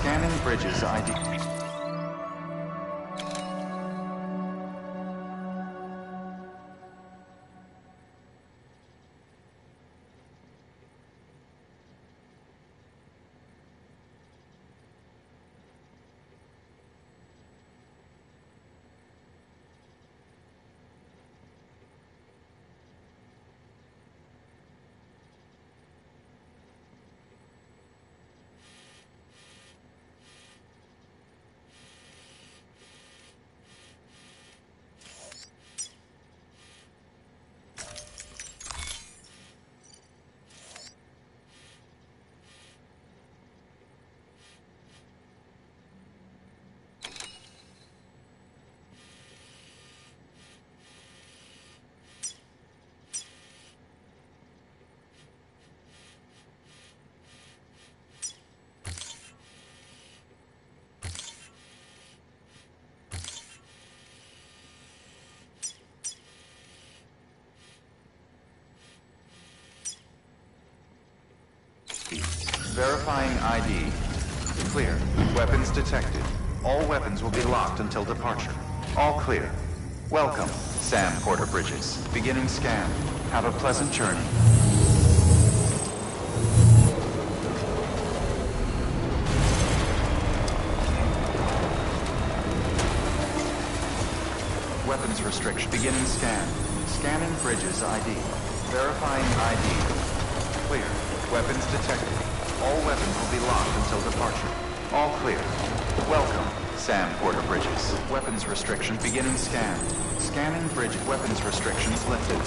Scanning bridges ID. Verifying ID. Clear. Weapons detected. All weapons will be locked until departure. All clear. Welcome, Sam Porter Bridges. Beginning scan. Have a pleasant journey. Weapons restriction. Beginning scan. Scanning Bridges ID. Verifying ID. Clear. Weapons detected. All weapons will be locked until departure. All clear. Welcome, Sam Porter Bridges. Weapons restriction. Beginning scan. Scanning bridge. Weapons restrictions lifted.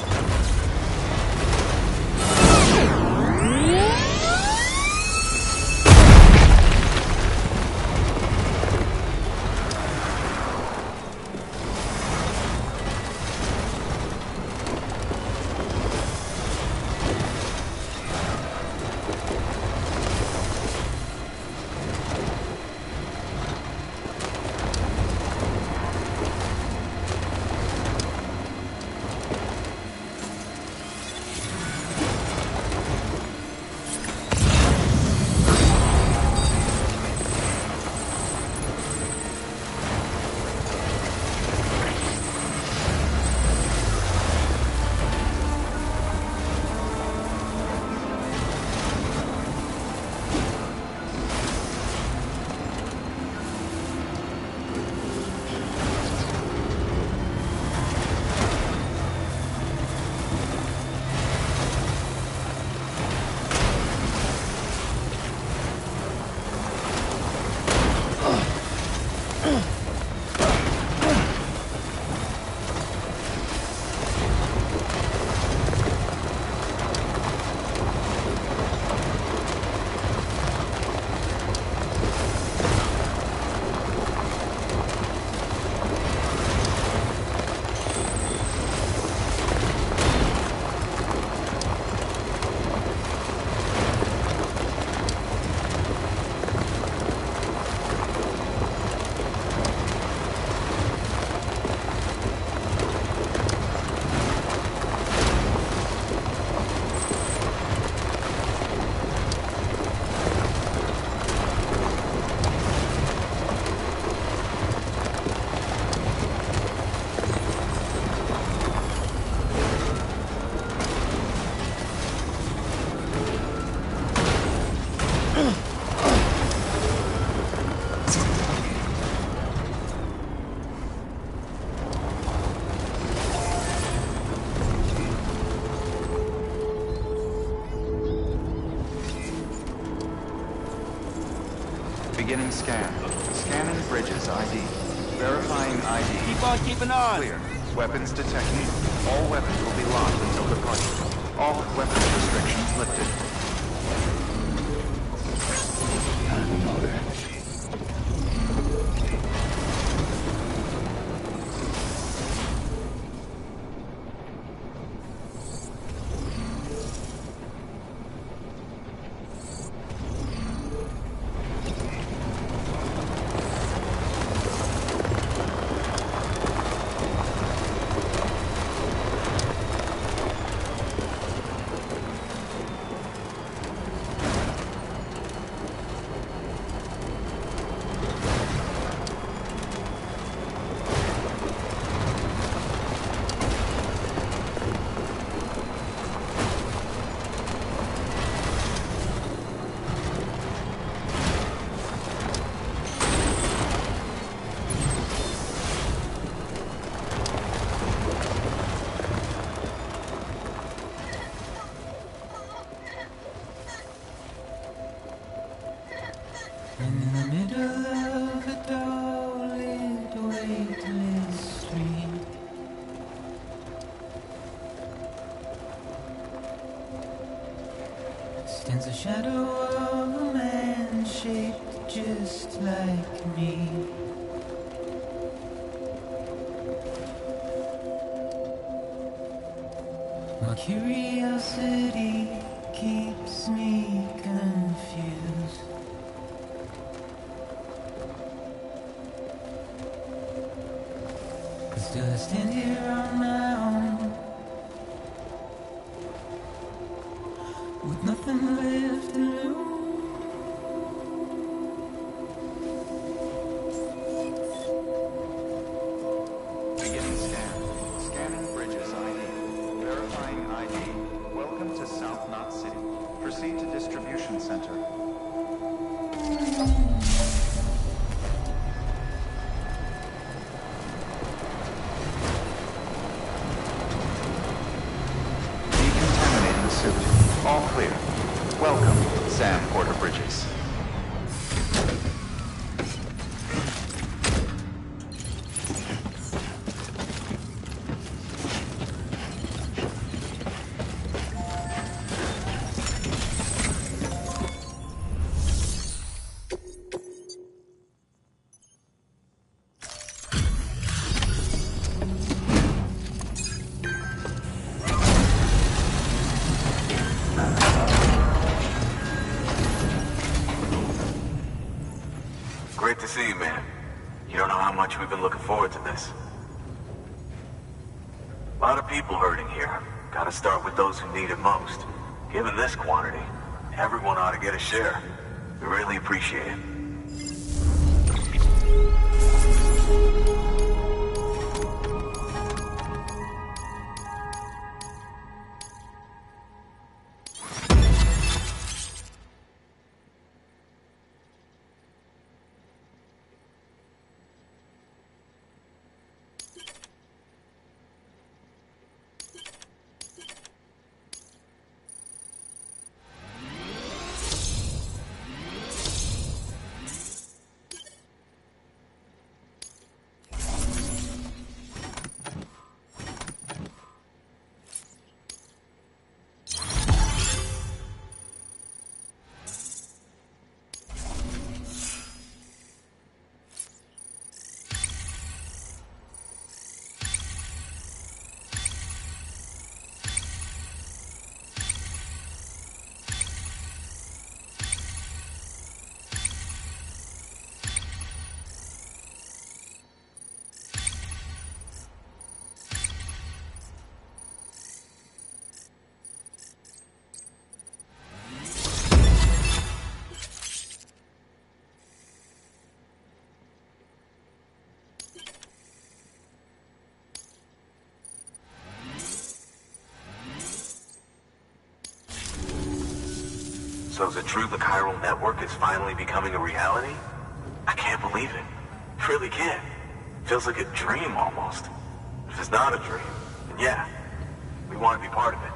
Beginning scan. Scanning Bridges ID. Verifying ID. Keep on keeping on. Clear. Weapons detected. All weapons will be locked until departure. All weapons restrictions lifted. In the middle of a dull-lit, weightless street, stands the shadow of a man shaped just like me. My curiosity keeps me confused. But still I stand here on my own, with nothing left to lose. Beginning scan. Scanning bridges ID. Verifying ID. Welcome to South Knot City. Proceed to distribution center. Decontaminating suit. All clear. Welcome, Sam Porter Bridges. Great to see you, man. You don't know how much we've been looking forward to this. A lot of people hurting here. Gotta start with those who need it most. Given this quantity, everyone ought to get a share. We really appreciate it. So is it true the chiral network is finally becoming a reality? I can't believe it. Really can't. Feels like a dream almost. If it's not a dream, then yeah, we want to be part of it.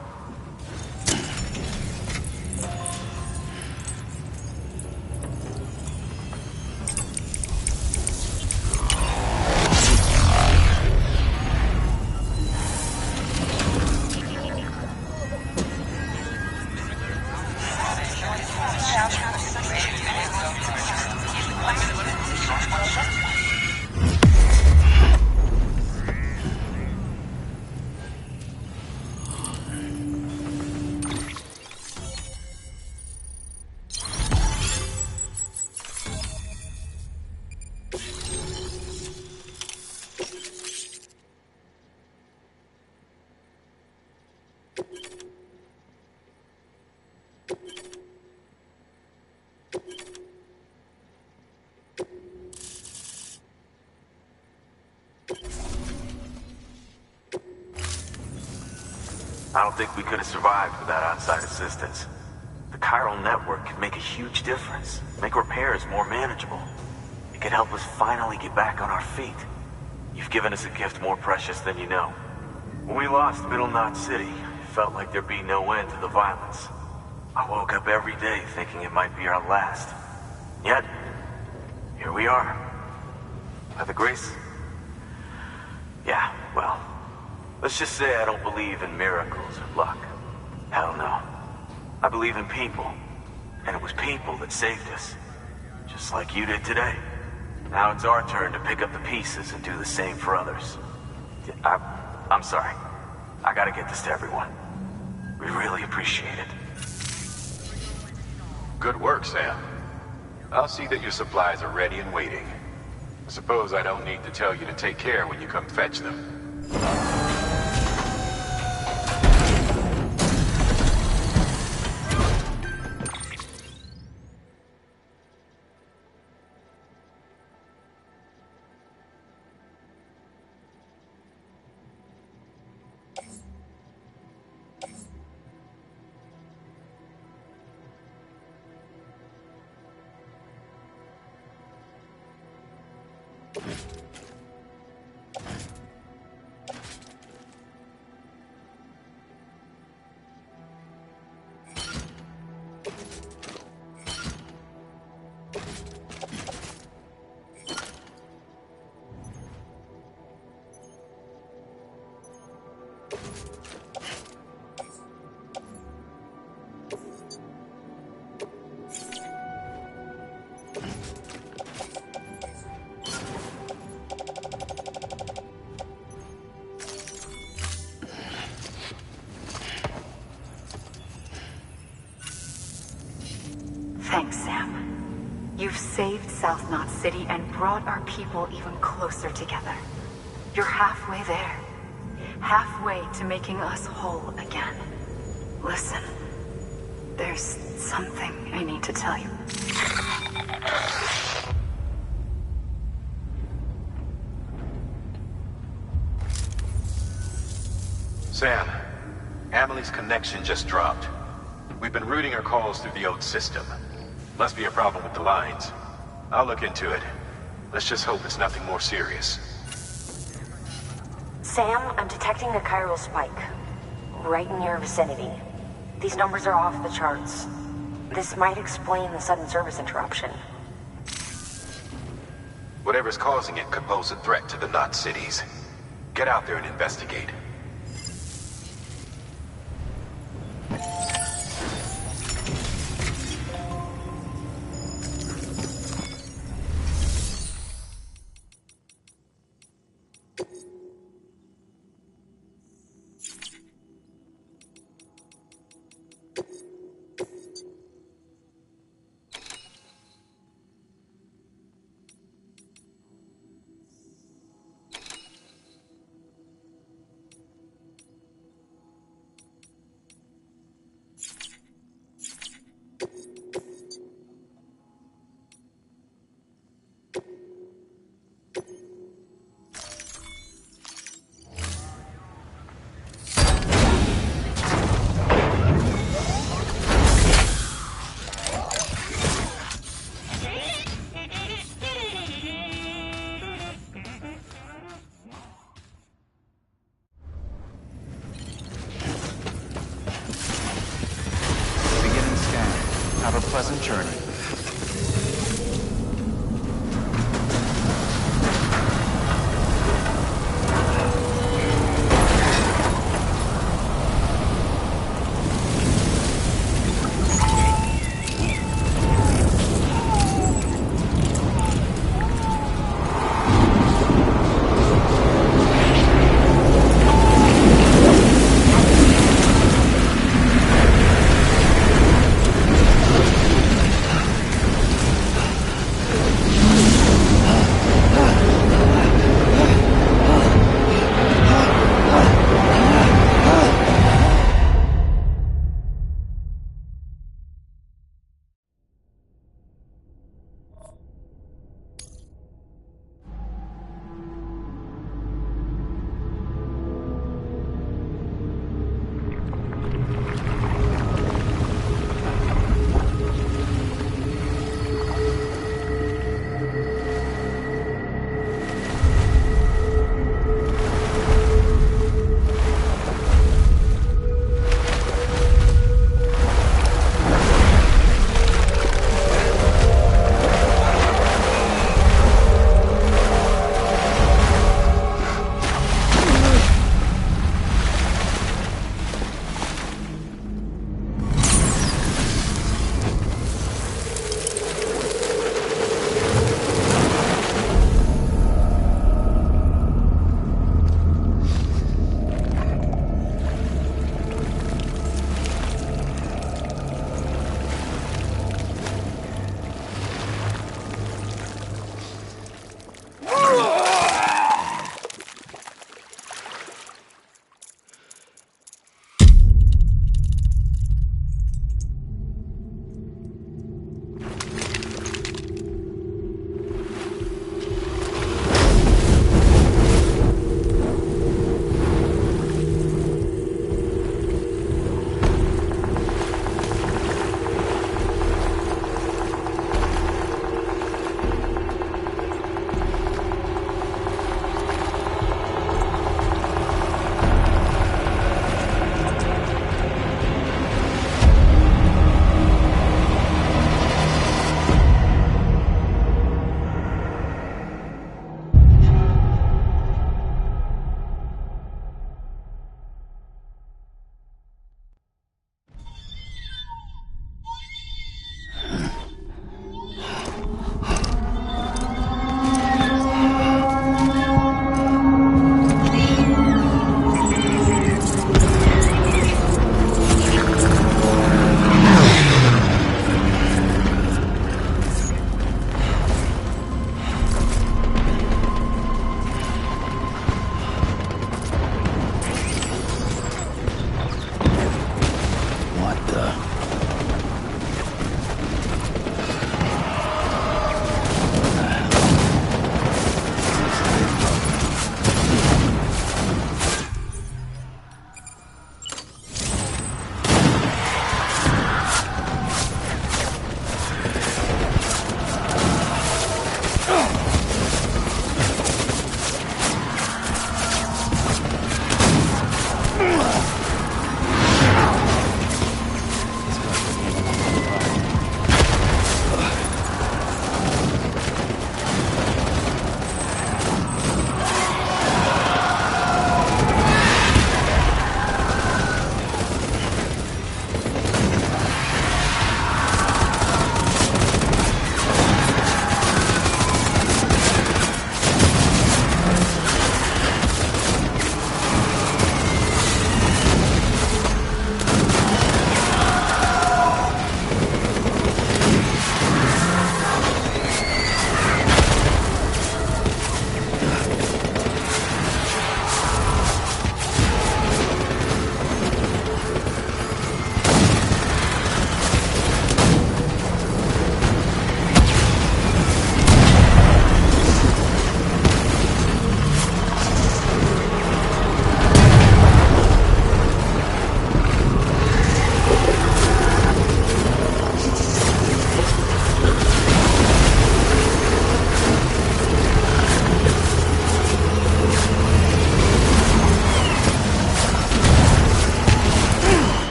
I don't think we could have survived without outside assistance. The chiral network could make a huge difference, make repairs more manageable. It could help us finally get back on our feet. You've given us a gift more precious than you know. When we lost Middle Knot City, it felt like there'd be no end to the violence. I woke up every day thinking it might be our last. Yet, here we are. By the grace... Yeah, well, let's just say I don't believe in miracles or luck. Hell no. I believe in people. And it was people that saved us. Just like you did today. Now it's our turn to pick up the pieces and do the same for others. I'm sorry. I gotta get this to everyone. We really appreciate it. Good work, Sam. I'll see that your supplies are ready and waiting. I suppose I don't need to tell you to take care when you come fetch them. Thanks, Sam. You've saved South Knot City and brought our people even closer together. You're halfway there. Halfway to making us whole again. Listen, there's something I need to tell you. Sam, Amelie's connection just dropped. We've been routing her calls through the old system. Must be a problem with the lines. I'll look into it. Let's just hope it's nothing more serious. Sam, I'm detecting a chiral spike. Right in your vicinity. These numbers are off the charts. This might explain the sudden service interruption. Whatever's causing it could pose a threat to the Knot cities. Get out there and investigate. Have a pleasant journey.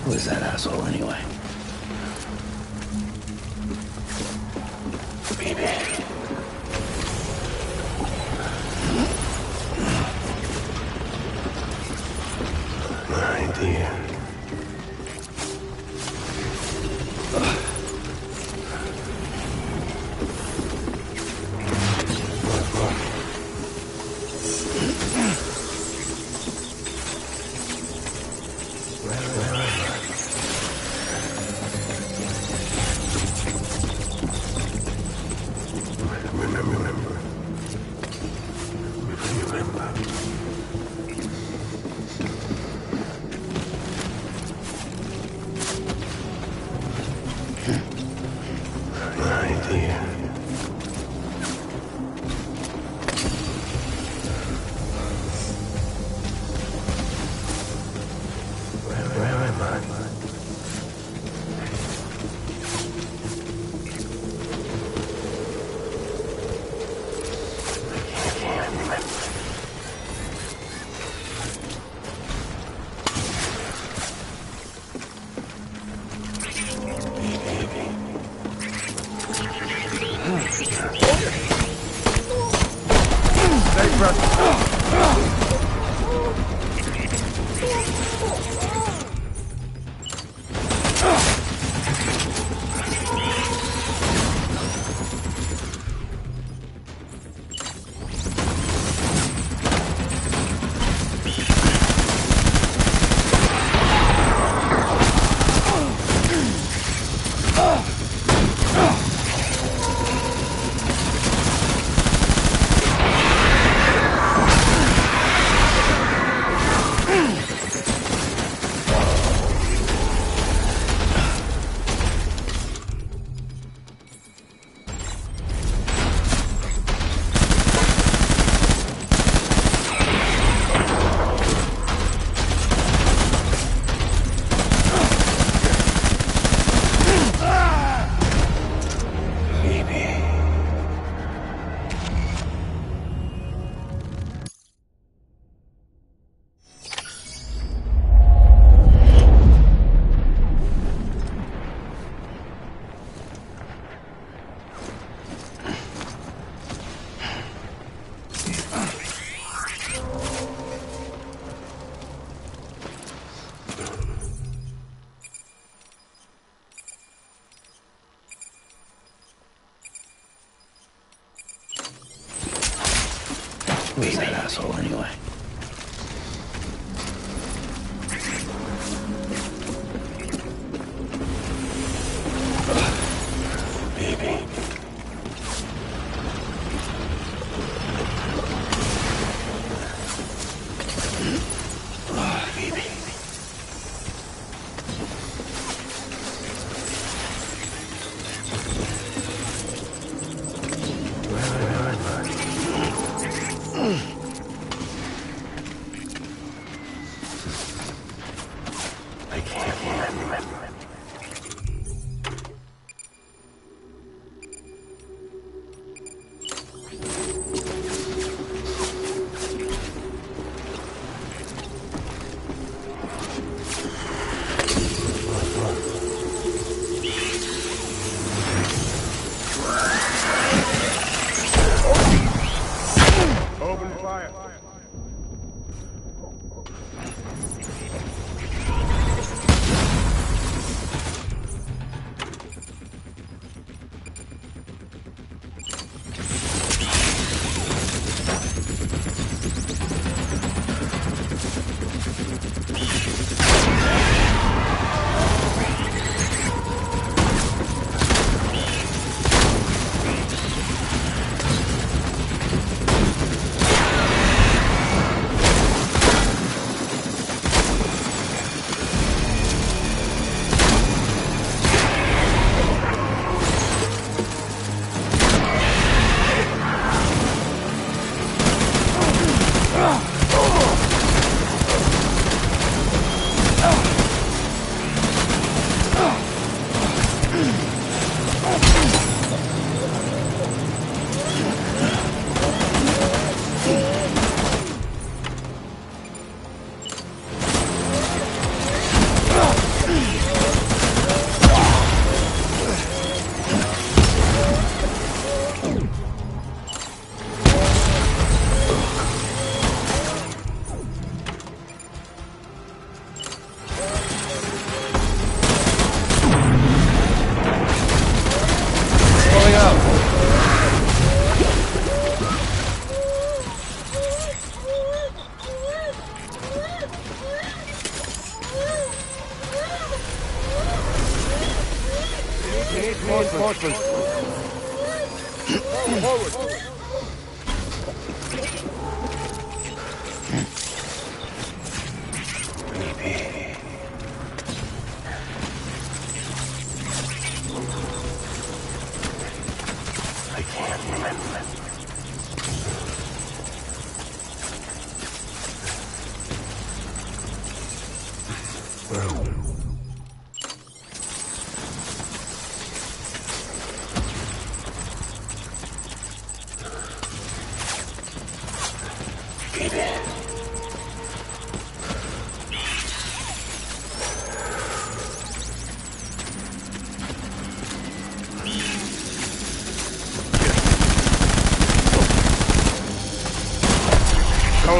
Who is that asshole anyway? Baby. My dear. Who's that asshole anyway? Baby. Baby. I can't remember. Open fire. Reinforcements. Forward. I can't remember.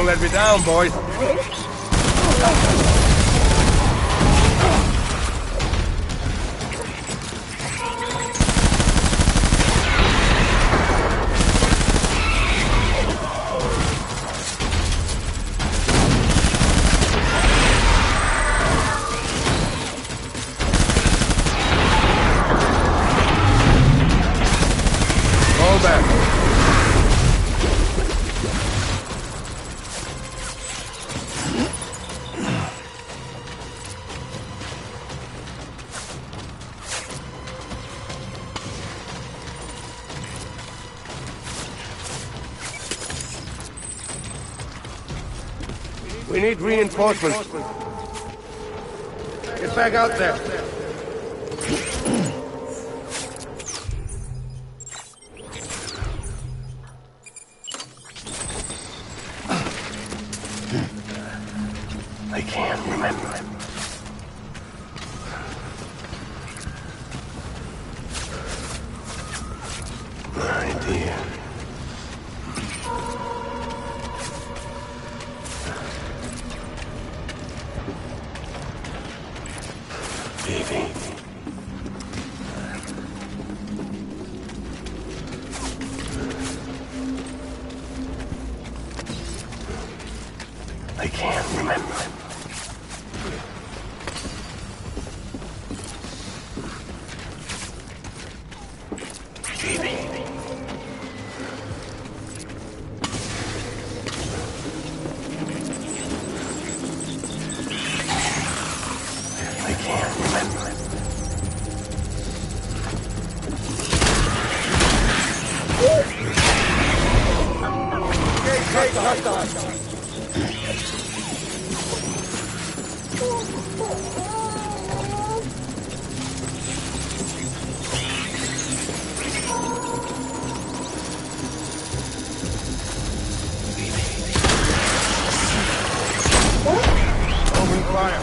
Don't let me down, boys. Fall back. We need reinforcements. Get back out there. I can't remember. My dear. Baby. I can't remember. Baby. I can't remember. Open fire.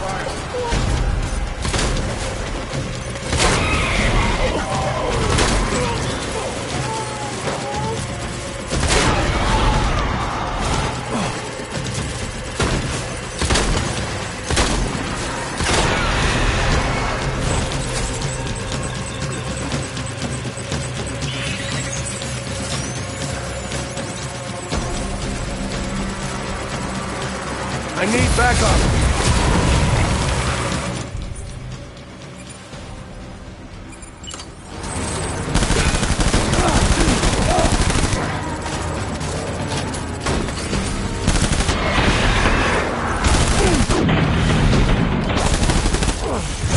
I need backup.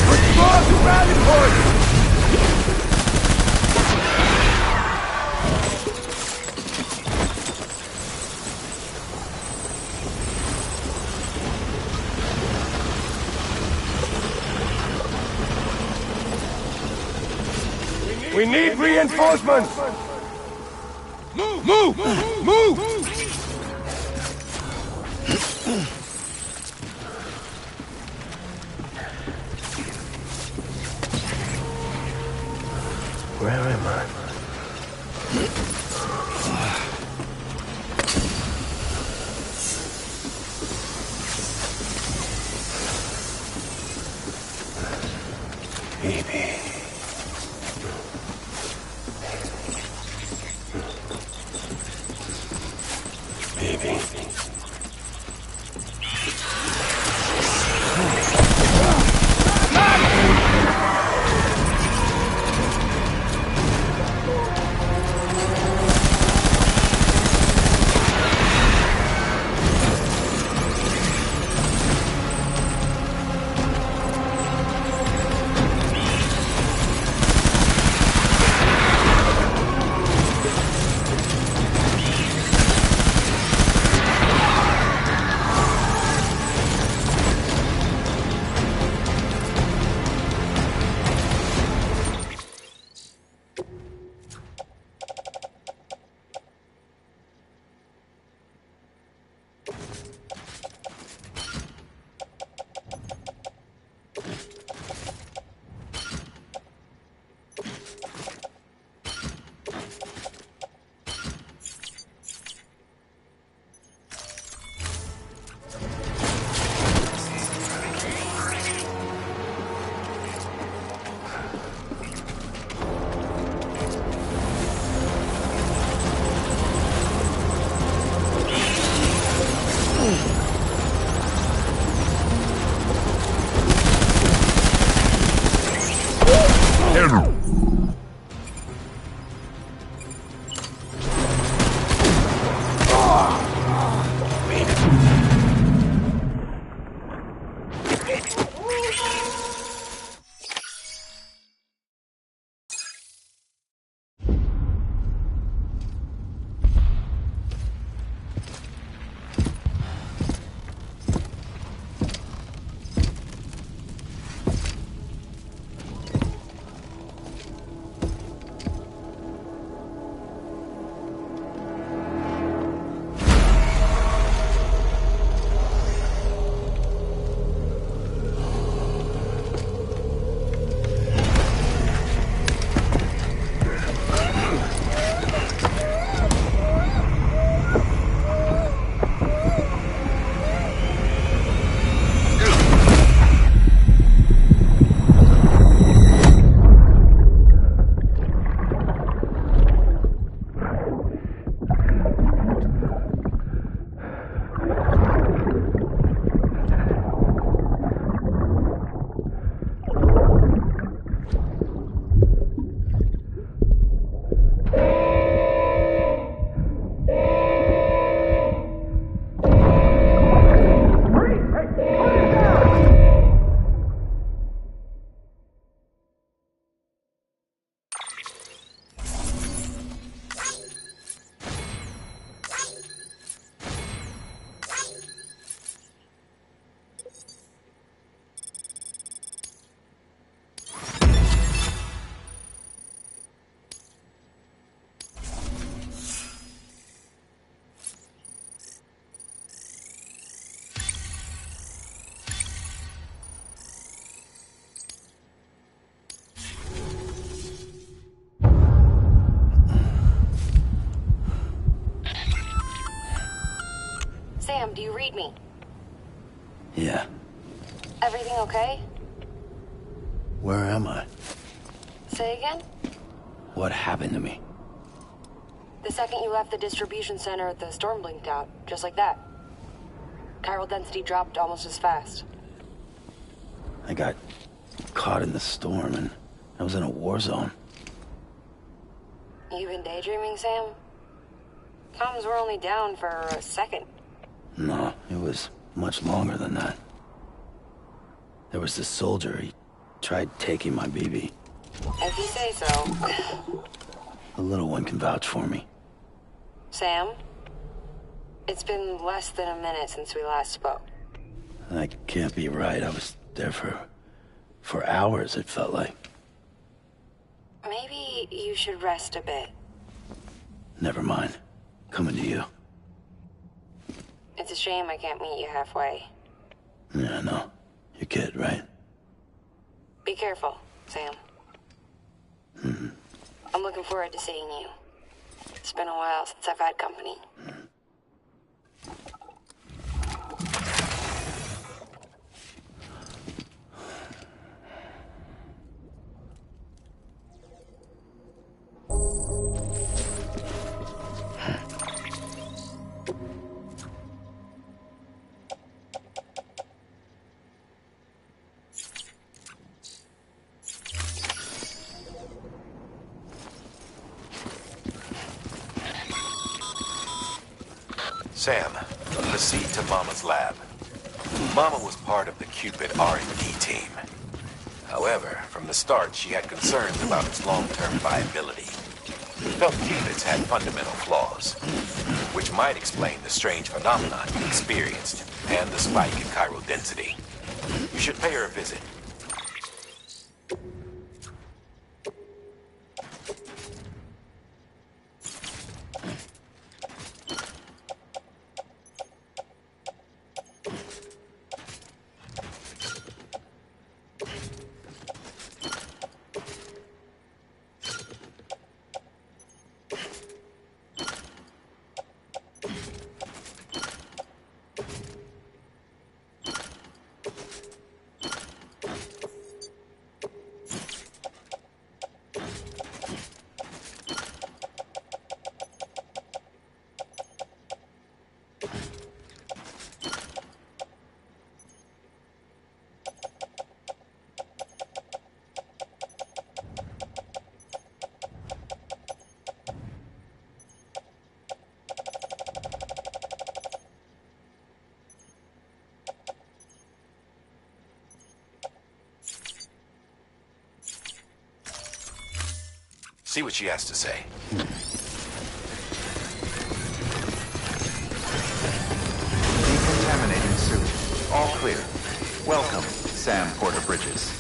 Restore the rally point! We need reinforcements! Move! Move! Move! Where am I? Baby. Baby. Sam, do you read me? Yeah. Everything okay? Where am I? Say again? What happened to me? The second you left the distribution center, the storm blinked out, just like that. Chiral density dropped almost as fast. I got caught in the storm and I was in a war zone. You been daydreaming, Sam? Comms were only down for a second. No, it was much longer than that. There was this soldier, he tried taking my BB. If you say so. The little one can vouch for me. Sam? It's been less than a minute since we last spoke. That can't be right. I was there for hours, it felt like. Maybe you should rest a bit. Never mind. Coming to you. It's a shame I can't meet you halfway. Yeah, I know. Your kid, right? Be careful, Sam. Mm-hmm. I'm looking forward to seeing you. It's been a while since I've had company. Sam, proceed to Mama's lab. Mama was part of the Cupid R&D team. However, from the start, she had concerns about its long-term viability. Felt Cupids had fundamental flaws, which might explain the strange phenomenon you experienced and the spike in chiral density. You should pay her a visit. See what she has to say. Decontaminating suit. All clear. Welcome, Sam Porter Bridges.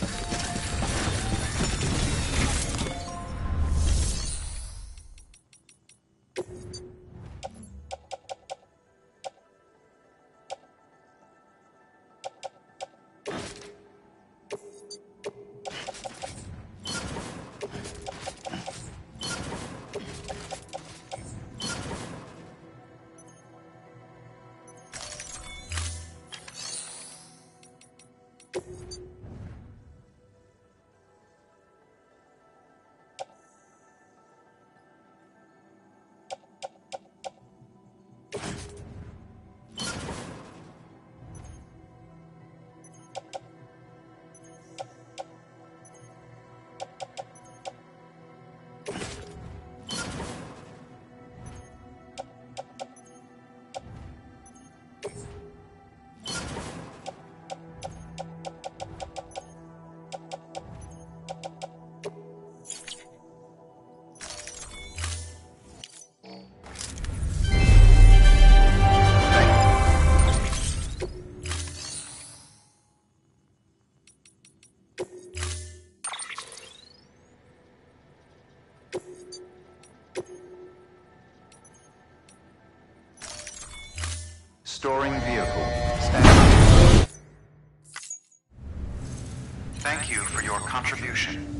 Storing vehicle. Stand by. Thank you for your contribution.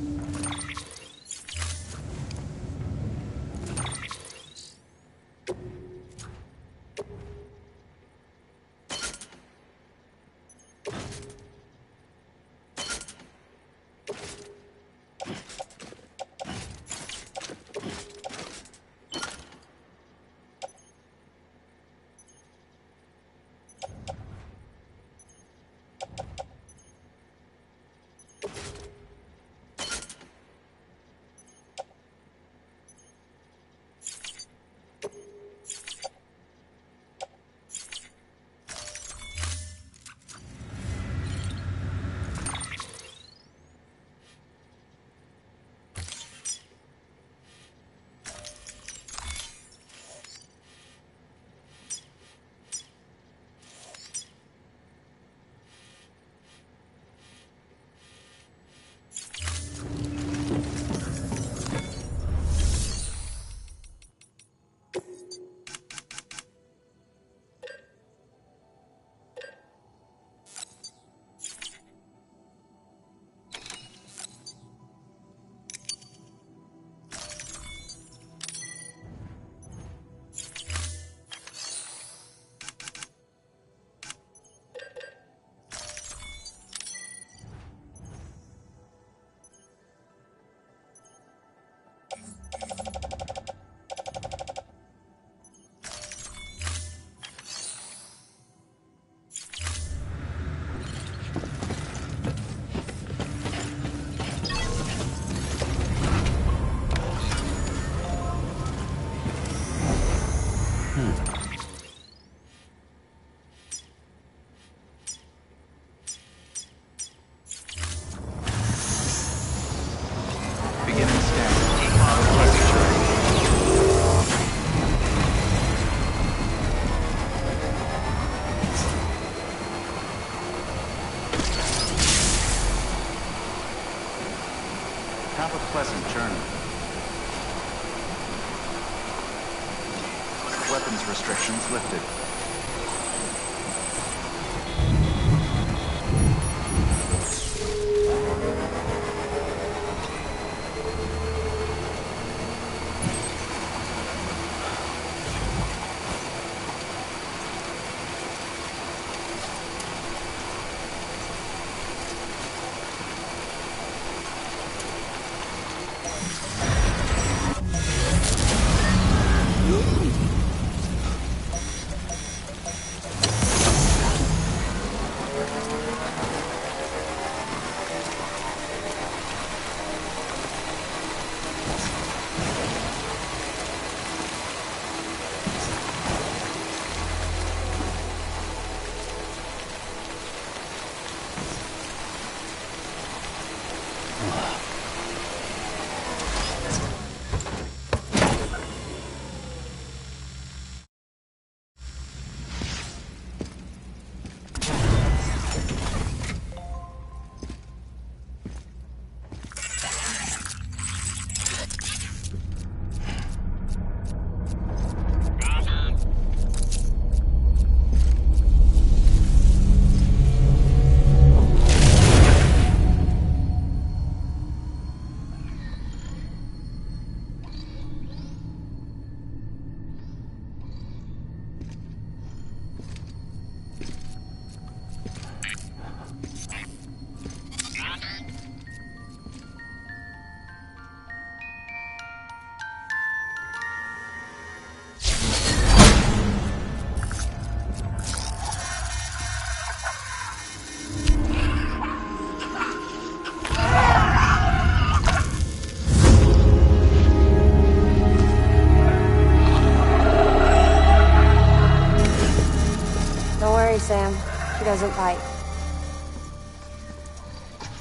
pleasant journey. Weapons restrictions lifted. Sam. She doesn't bite.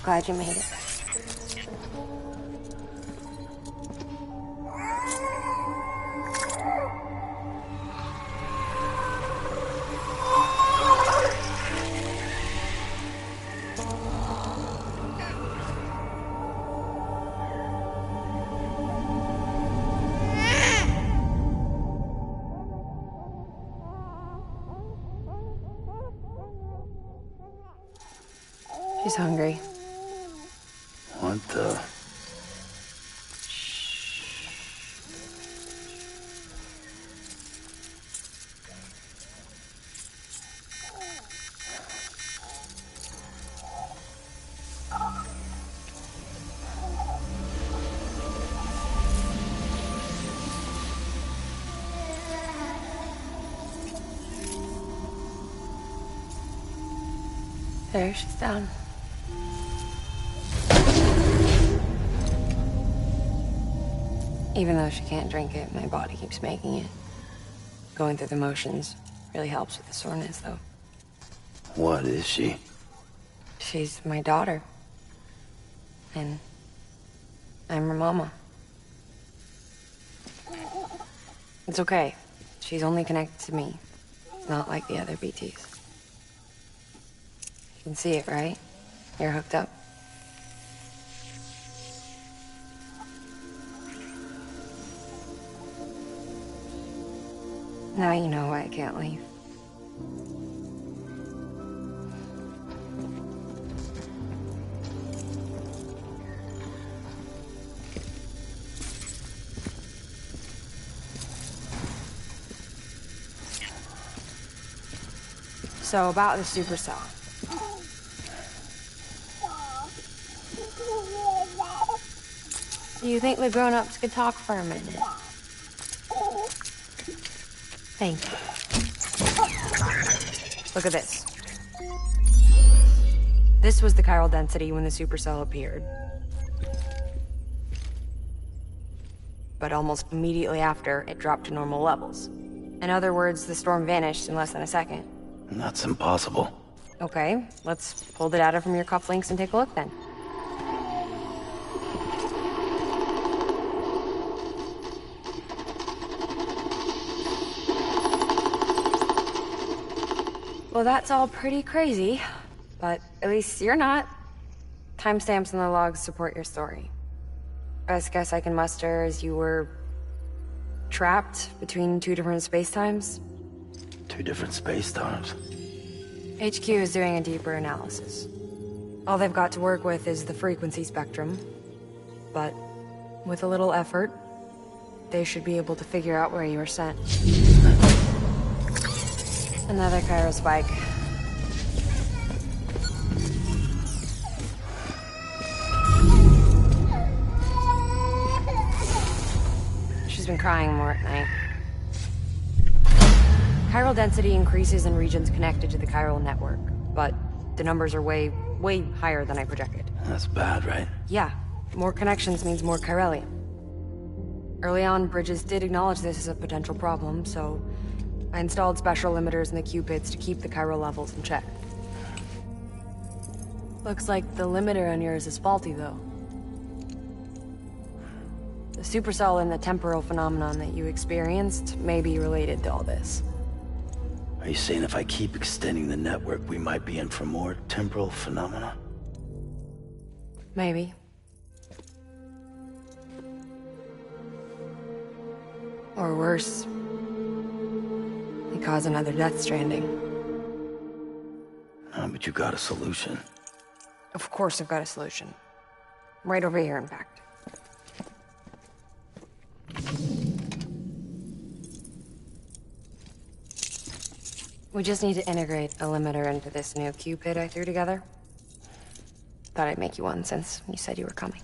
Glad you made it. She's hungry. What the? There, she's down. Even though she can't drink it, my body keeps making it. Going through the motions really helps with the soreness, though. What is she? She's my daughter. And I'm her mama. It's okay. She's only connected to me. Not like the other BTs. You can see it, right? You're hooked up. Now you know why I can't leave. So about the supercell. Do you think the grown-ups could talk for a minute? Thank you. Look at this. This was the chiral density when the supercell appeared. But almost immediately after, it dropped to normal levels. In other words, the storm vanished in less than a second. That's impossible. Okay, let's pull the data from your cufflinks and take a look then. Well, that's all pretty crazy, but at least you're not. Timestamps in the logs support your story. Best guess I can muster is you were trapped between two different space-times? Two different space-times. HQ is doing a deeper analysis. All they've got to work with is the frequency spectrum, but with a little effort, they should be able to figure out where you were sent. Another Cairo spike. She's been crying more at night. Chiral density increases in regions connected to the chiral network, but the numbers are way higher than I projected. That's bad, right? Yeah, more connections means more chiralium. Early on, Bridges did acknowledge this as a potential problem, so I installed special limiters in the Cupids to keep the chiral levels in check. Looks like the limiter on yours is faulty, though. The supercell and the temporal phenomenon that you experienced may be related to all this. Are you saying if I keep extending the network, we might be in for more temporal phenomena? Maybe. Or worse, we cause another death stranding. But you got a solution. Of course I've got a solution. Right over here, in fact. We just need to integrate a limiter into this new Cupid I threw together. Thought I'd make you one since you said you were coming.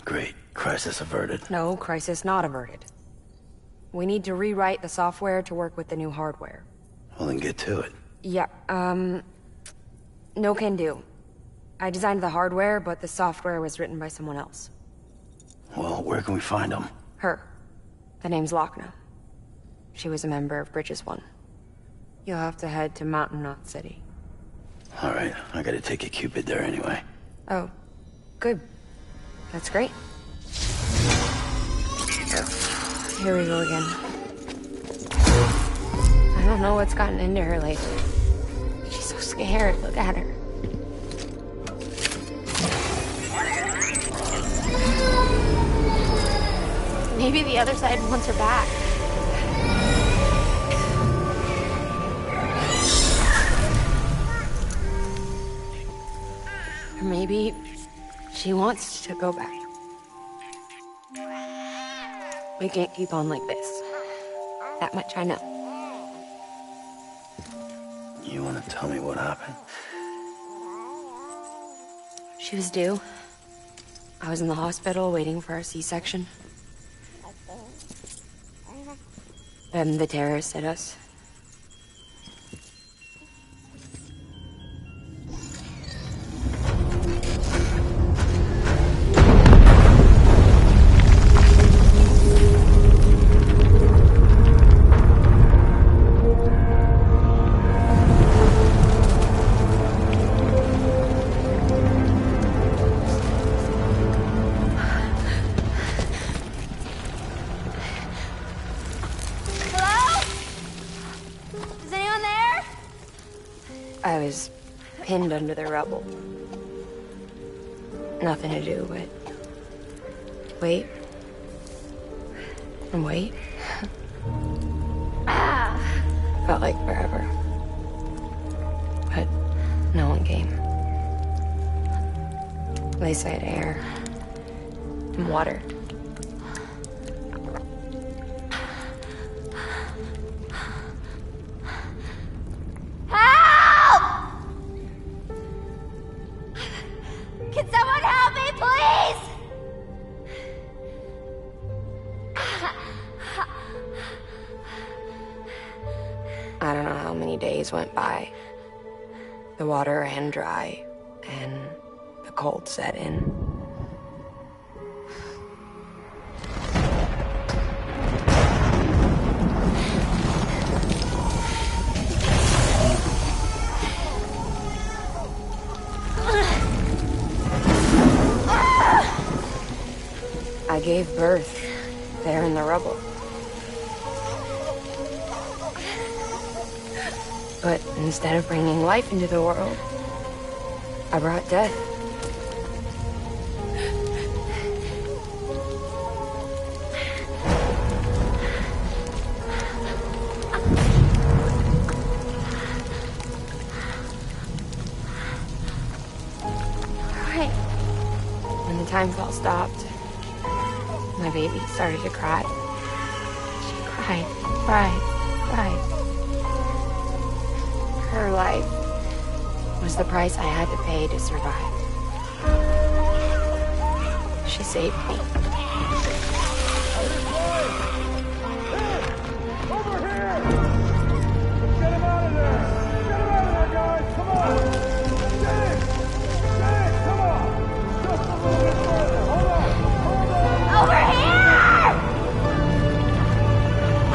Great. Crisis averted. No, crisis not averted. We need to rewrite the software to work with the new hardware. Well, then get to it. Yeah, no can do. I designed the hardware, but the software was written by someone else. Well, where can we find them? Her. The name's Lochna. She was a member of Bridges 1. You'll have to head to Mountain Knot City. All right, I gotta take a Cupid there anyway. Oh, good. That's great. Here we go again. I don't know what's gotten into her lately. She's so scared. Look at her. Maybe the other side wants her back. Or maybe she wants to go back. We can't keep on like this. That much I know. You wanna tell me what happened? She was due. I was in the hospital waiting for a C-section. Then the terrorists hit us. I was pinned under the rubble. Nothing to do but wait and wait. Felt like forever. But no one came. They said air and water. Can someone help me, please? I don't know how many days went by. The water ran dry, and the cold set in. I gave birth there in the rubble. But instead of bringing life into the world, I brought death. When the time fall stopped, my baby started to cry. She cried. Her life was the price I had to pay to survive. She saved me. Over here! Get him out of there! Get him out of there, guys! Come on! Get in! Come on! Just a little bit further. Hold on! Over here!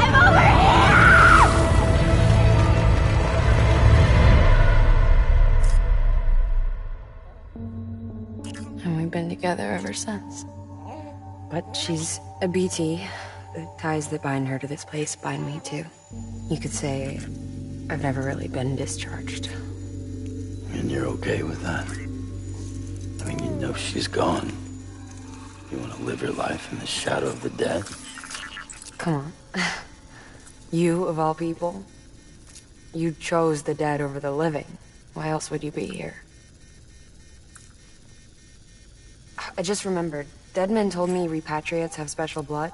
I'm over here! And we've been together ever since. But she's a BT. The ties that bind her to this place bind me too. You could say I've never really been discharged. And you're okay with that? I mean, you know she's gone. You want to live your life in the shadow of the dead? Come on. You, of all people, you chose the dead over the living. Why else would you be here? I just remembered. Dead men told me repatriates have special blood.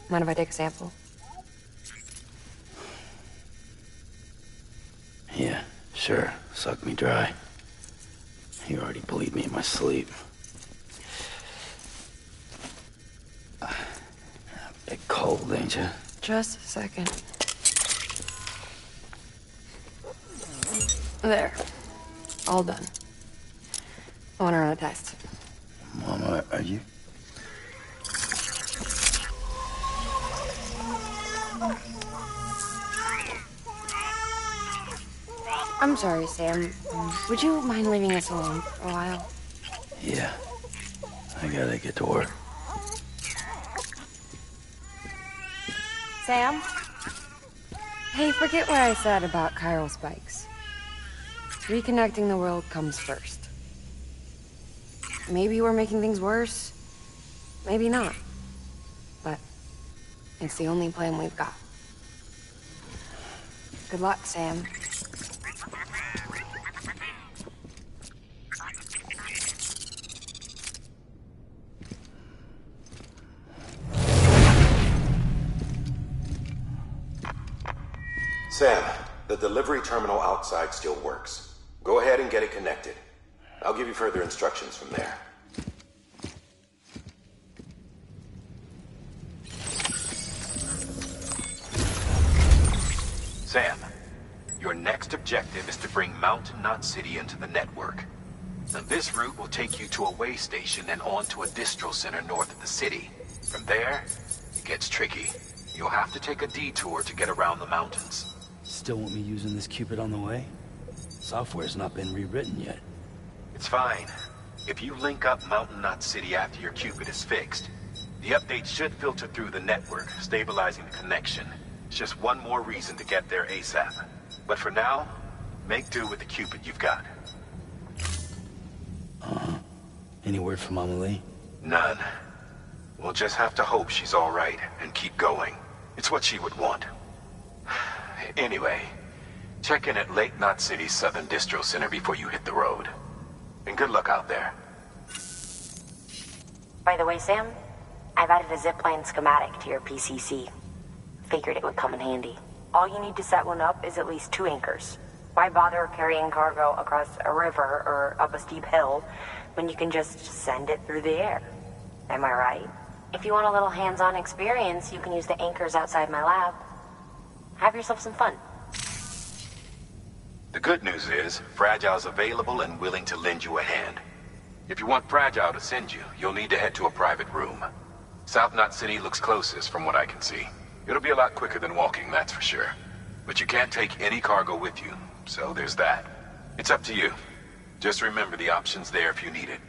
Mind if I take a sample? Yeah, sure. Suck me dry. You already bleed me in my sleep. A bit cold, ain't you? Just a second. There. All done. I want to run a test. Mama, are you... I'm sorry, Sam. Would you mind leaving us alone for a while? Yeah. I gotta get to work. Sam? Hey, forget what I said about chiral spikes. Reconnecting the world comes first. Maybe we're making things worse. Maybe not. But it's the only plan we've got. Good luck, Sam. Sam, the delivery terminal outside still works. Go ahead and get it connected. I'll give you further instructions from there. Sam, your next objective is to bring Mountain Knot City into the network. Now, this route will take you to a way station and on to a distro center north of the city. From there, it gets tricky. You'll have to take a detour to get around the mountains. Still want me using this Cupid on the way? Software's not been rewritten yet. It's fine. If you link up Mountain Knot City after your Cupid is fixed, the update should filter through the network, stabilizing the connection. It's just one more reason to get there ASAP. But for now, make do with the Cupid you've got. Any word from Mama Lee? None. We'll just have to hope she's all right and keep going. It's what she would want. Anyway, check in at Lake Knot City's Southern Distro Center before you hit the road. And good luck out there. By the way, Sam, I've added a zipline schematic to your PCC. Figured it would come in handy. All you need to set one up is at least 2 anchors. Why bother carrying cargo across a river or up a steep hill when you can just send it through the air? Am I right? If you want a little hands-on experience, you can use the anchors outside my lab. Have yourself some fun. The good news is, Fragile's available and willing to lend you a hand. If you want Fragile to send you, you'll need to head to a private room. South Knot City looks closest from what I can see. It'll be a lot quicker than walking, that's for sure. But you can't take any cargo with you, so there's that. It's up to you. Just remember the option's there if you need it.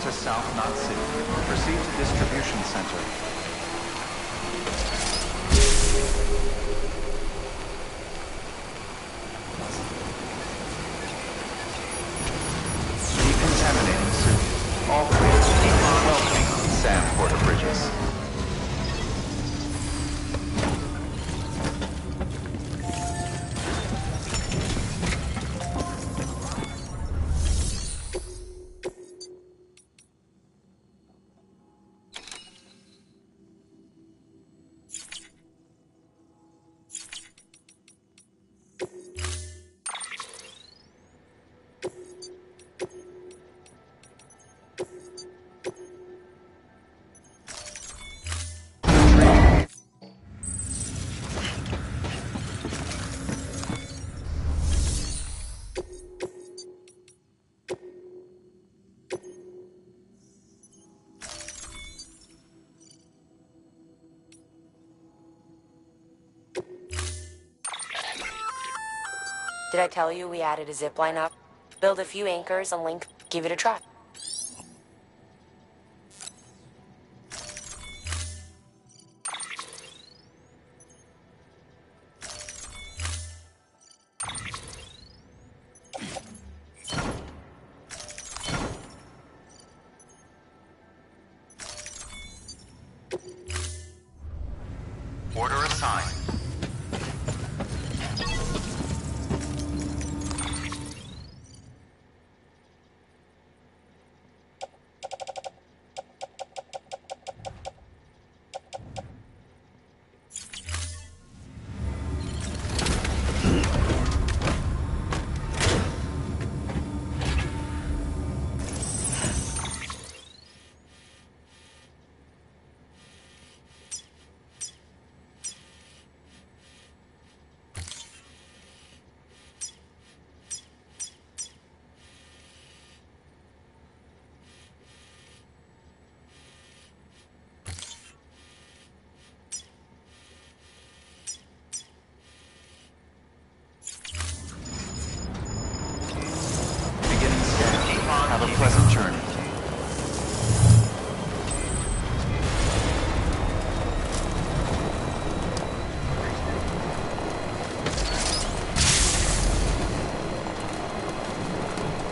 to South Knot City. Proceed to distribution center. Decontaminating suit. All clear. Welcome, Sam Porter Bridges. Did I tell you we added a zipline up? Build a few anchors and link, give it a try. Order assigned. Have a pleasant journey.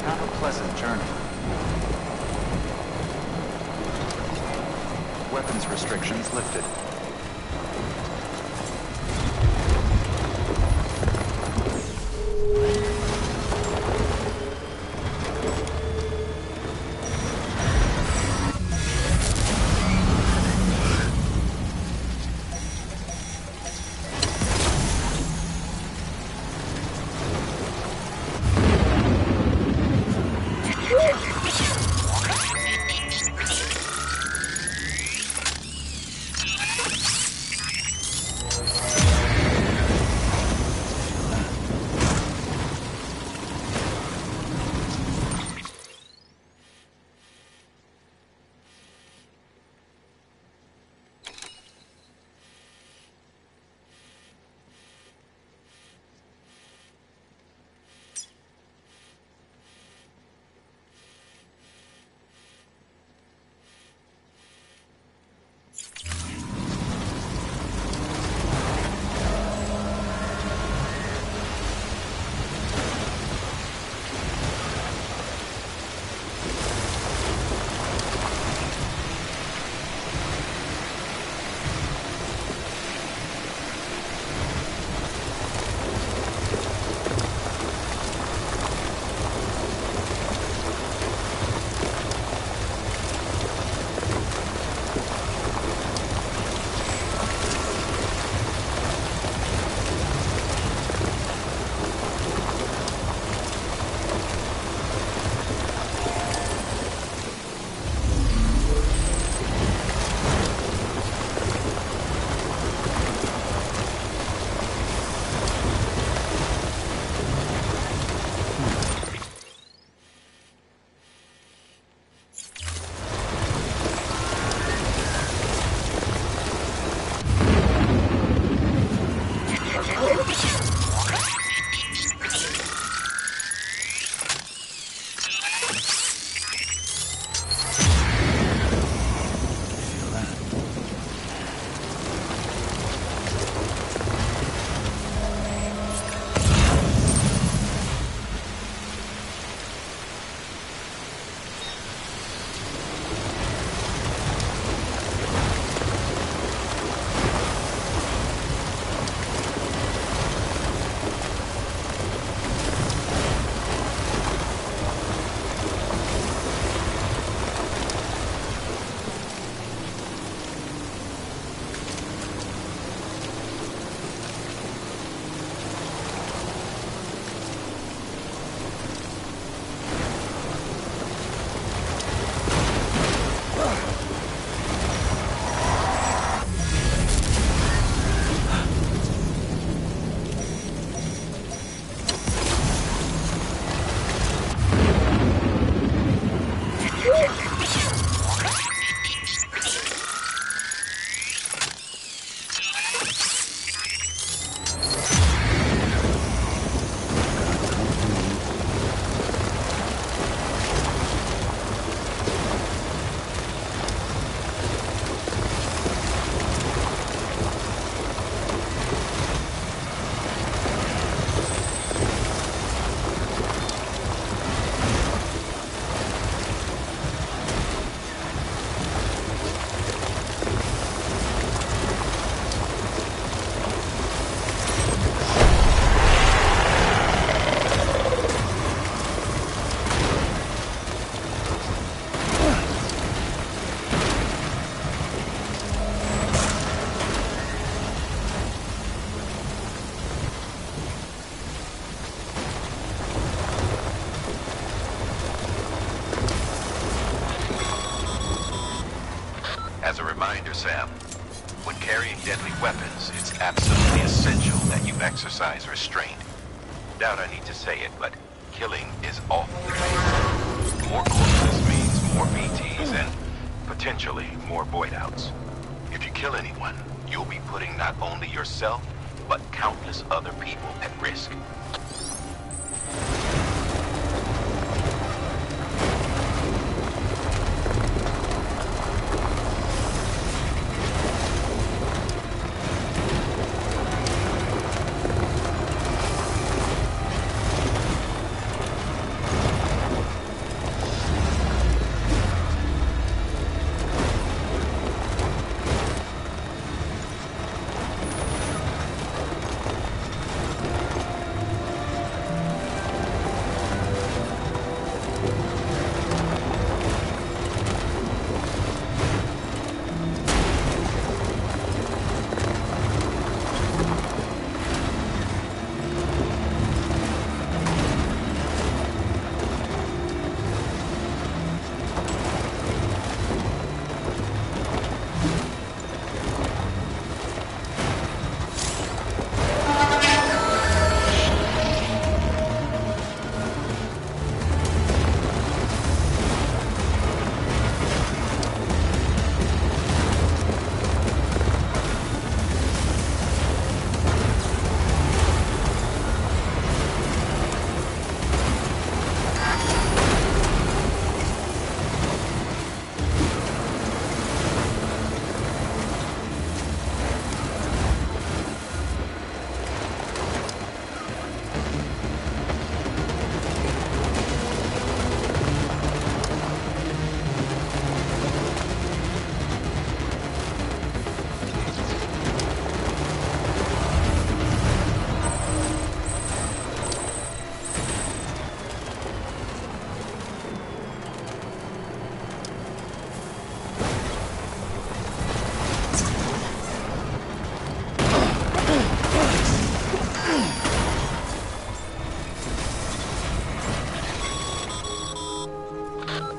Have a pleasant journey. Weapons restrictions lifted. Sam. When carrying deadly weapons, it's absolutely essential that you exercise restraint. Doubt I need to say it, but killing is awfully painful. More corpses means more BTs and potentially more void outs. If you kill anyone, you'll be putting not only yourself, but countless other people at risk.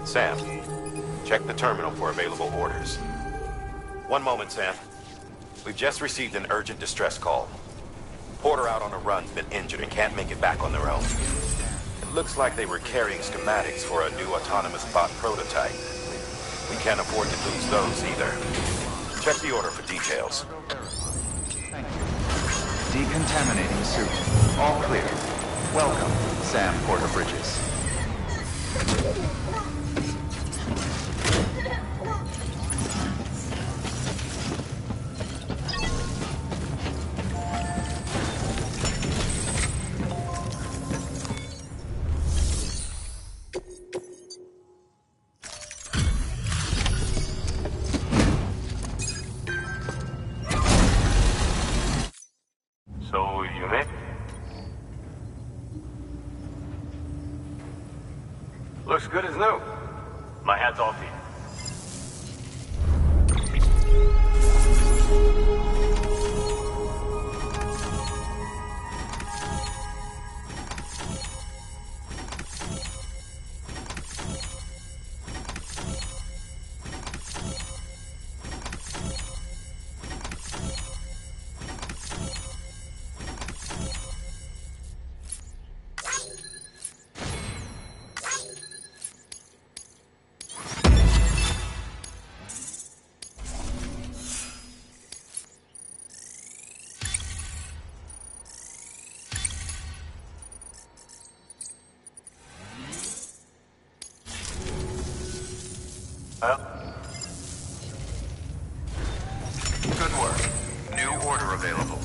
Sam, check the terminal for available orders. One moment, Sam. We've just received an urgent distress call. Porter out on a run's been injured and can't make it back on their own. It looks like they were carrying schematics for a new autonomous bot prototype. We can't afford to lose those either. Check the order for details. Thank you. Decontaminating suit. All clear. Welcome, Sam Porter Bridges. So, you met? Looks good as new. My hat's off to you. Good work. New order available.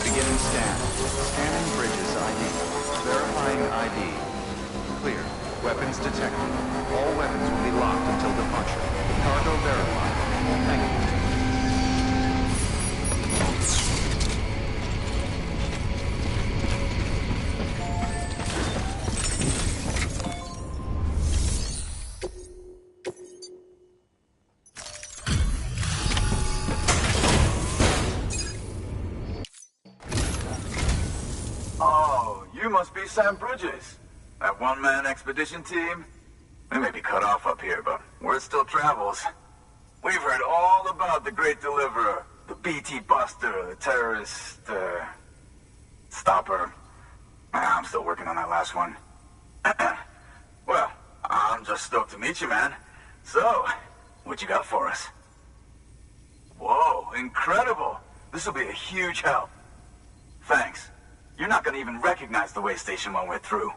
Beginning scan. Scanning bridges ID. Verifying ID. Clear. Weapons detected. All weapons will be locked until departure. Cargo verified. Thank you. Oh, you must be Sam Bridges. That one-man expedition team? We may be cut off up here, but word still travels. We've heard all about the Great Deliverer, the BT Buster, the terrorist, stopper. I'm still working on that last one. Well, I'm just stoked to meet you, man. So, what you got for us? Whoa, incredible. This will be a huge help. Thanks. You're not gonna even recognize the way Station 1 went through.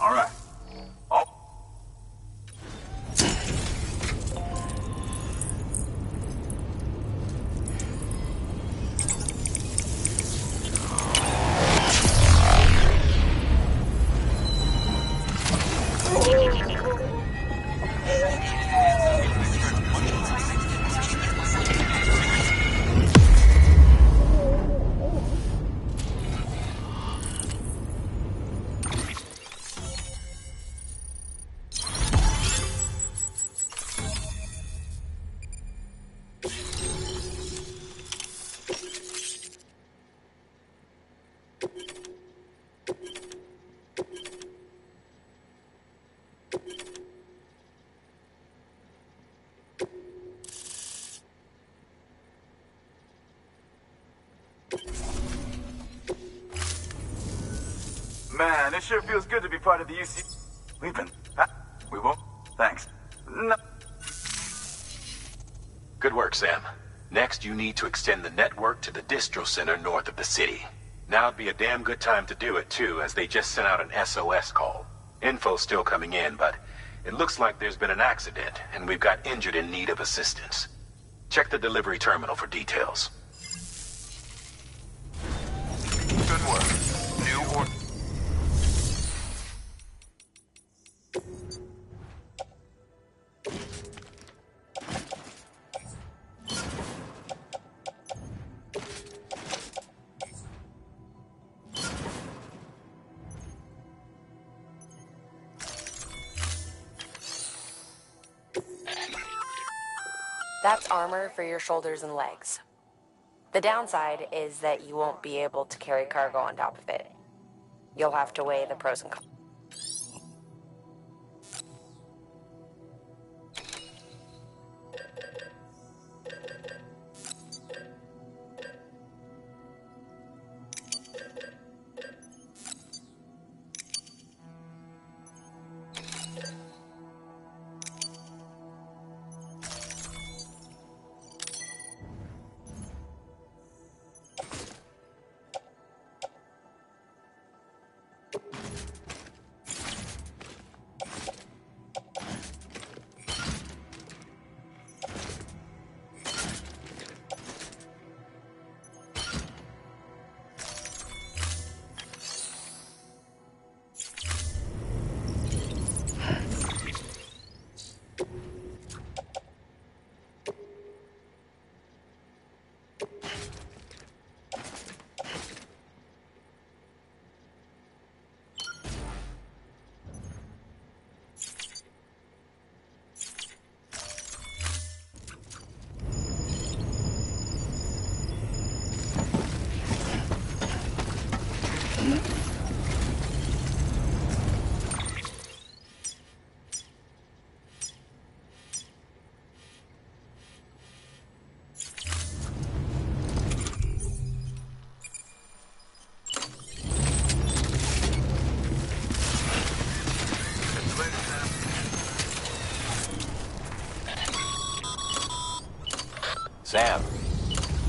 All right. Man, it sure feels good to be part of the UC. We've been... We won't... Thanks. No. Sam. Next, you need to extend the network to the distro center north of the city. Now'd be a damn good time to do it, too, as they just sent out an SOS call. Info's still coming in, but it looks like there's been an accident, and we've got injured in need of assistance. Check the delivery terminal for details. Good work. New order. That's armor for your shoulders and legs. The downside is that you won't be able to carry cargo on top of it. You'll have to weigh the pros and cons. Sam,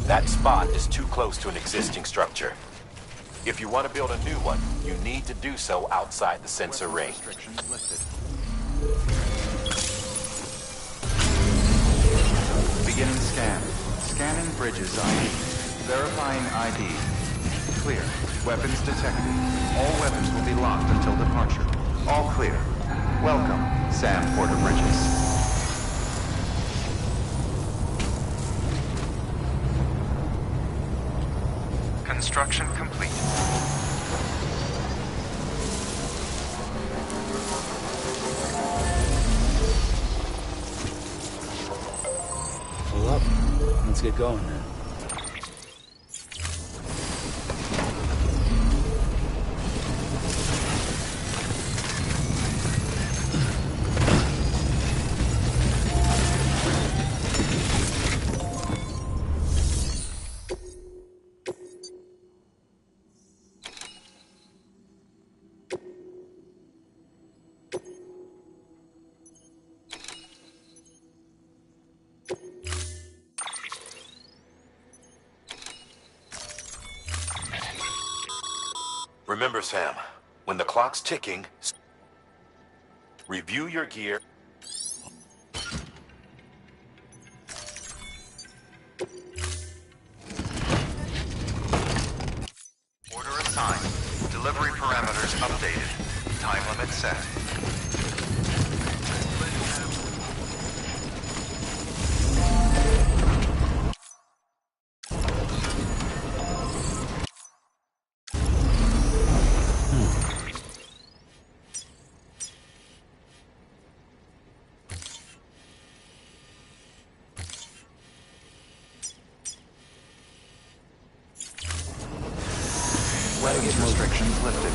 that spot is too close to an existing structure. If you want to build a new one, you need to do so outside the sensor ring. Restrictions lifted. Beginning scan. Scanning bridges ID. Verifying ID. Clear. Weapons detected. All weapons will be locked until departure. All clear. Welcome, Sam Porter Bridges. Construction complete. Pull up. Let's get going then. Remember, Sam, when the clock's ticking, review your gear. Order assigned. Delivery parameters updated. Time limit set. Weapons restrictions lifted.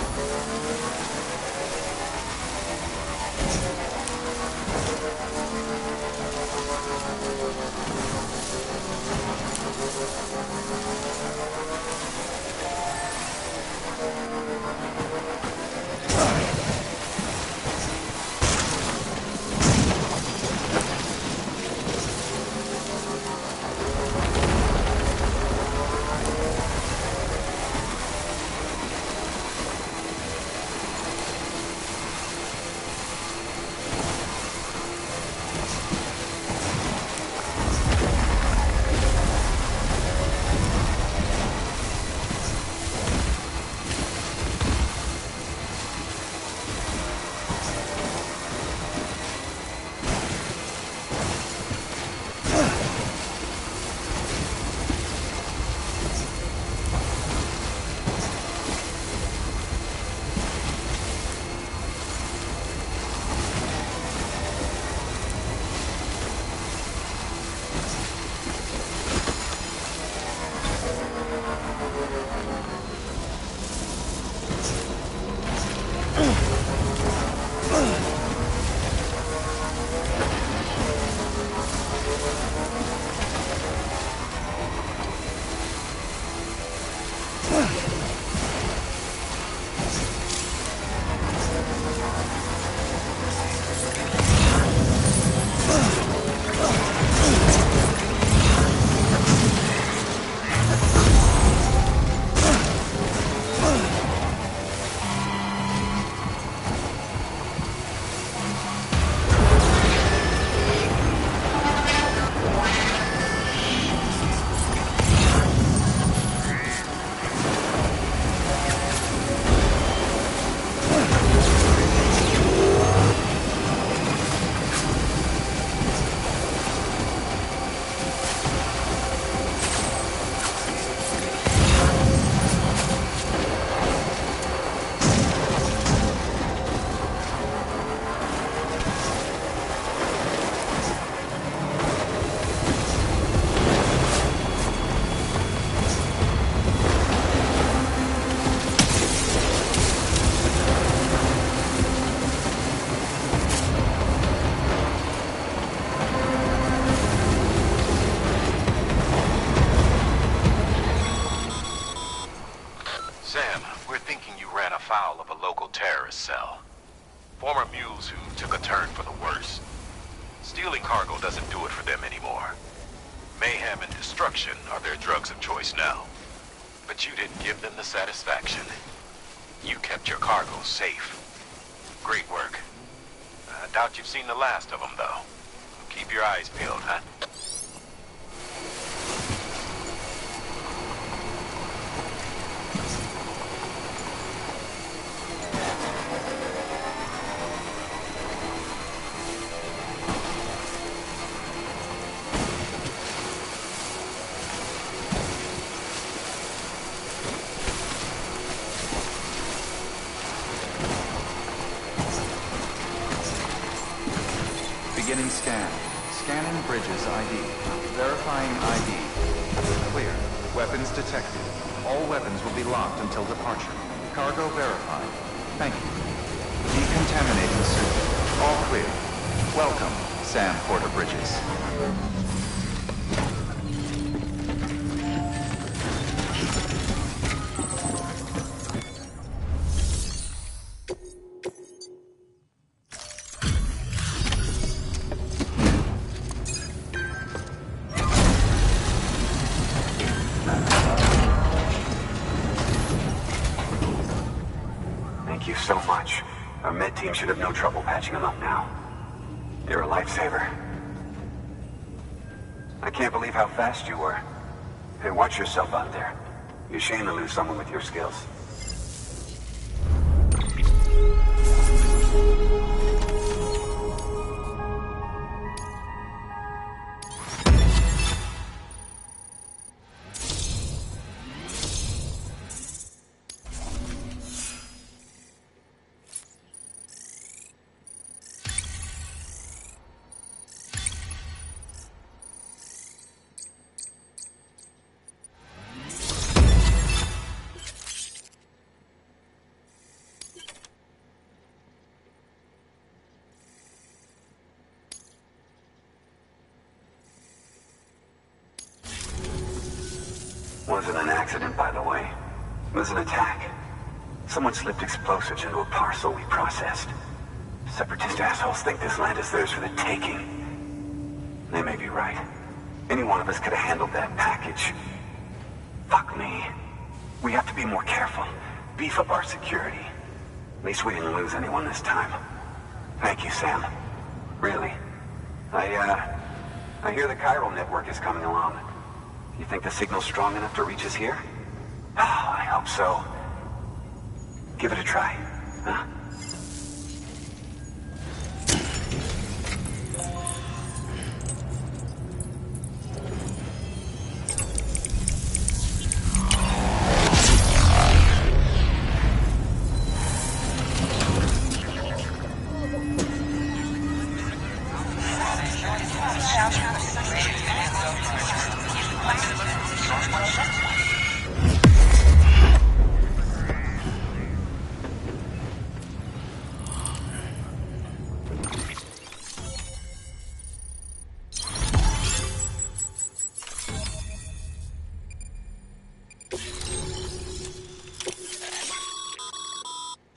carousel. Former mules who took a turn for the worse. Stealing cargo doesn't do it for them anymore. Mayhem and destruction are their drugs of choice now. But you didn't give them the satisfaction. You kept your cargo safe. Great work. I doubt you've seen the last of them, though. Keep your eyes peeled, huh? Beginning scan. Scanning bridges ID. Verifying ID. Clear. Weapons detected. All weapons will be locked until departure. Cargo verified. Thank you. Decontaminating suit. All clear. Welcome, Sam Porter Bridges. Thank you so much. Our med team should have no trouble patching him up now. You're a lifesaver. I can't believe how fast you were. Hey, watch yourself out there. You're a shame to lose someone with your skills. Wasn't an accident, by the way. It was an attack. Someone slipped explosives into a parcel we processed. Separatist assholes think this land is theirs for the taking. They may be right. Any one of us could have handled that package. Fuck me. We have to be more careful. Beef up our security. At least we didn't lose anyone this time. Thank you, Sam. Really. I hear the chiral network is coming along. You think the signal's strong enough to reach us here? Oh, I hope so. Give it a try, huh?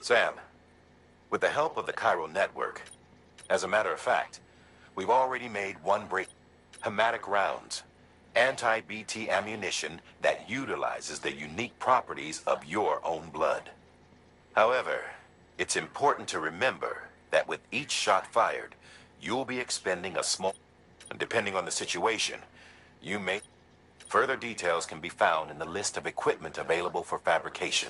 Sam, with the help of the chiral network, as a matter of fact, we've already made one break. Hematic rounds, anti-BT ammunition that utilizes the unique properties of your own blood. However, it's important to remember that with each shot fired, you'll be expending a small... Depending on the situation, you may... Further details can be found in the list of equipment available for fabrication.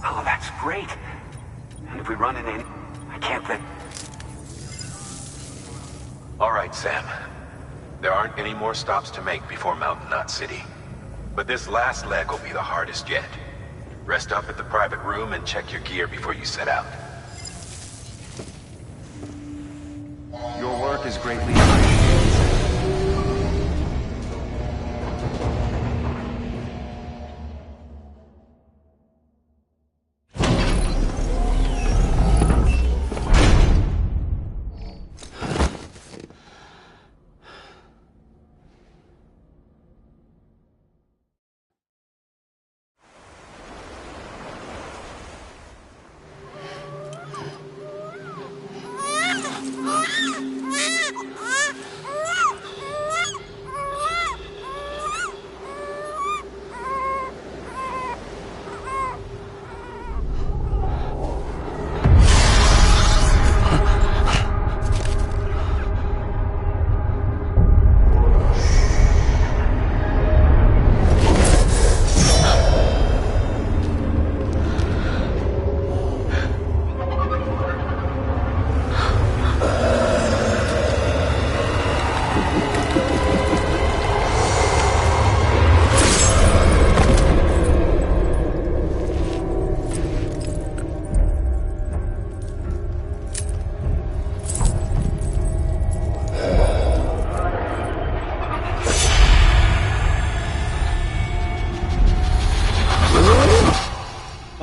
Oh, that's great. And if we run into any... I can't think... All right, Sam. There aren't any more stops to make before Mountain Knot City. But this last leg will be the hardest yet. Rest up at the private room and check your gear before you set out. Your work is greatly appreciated.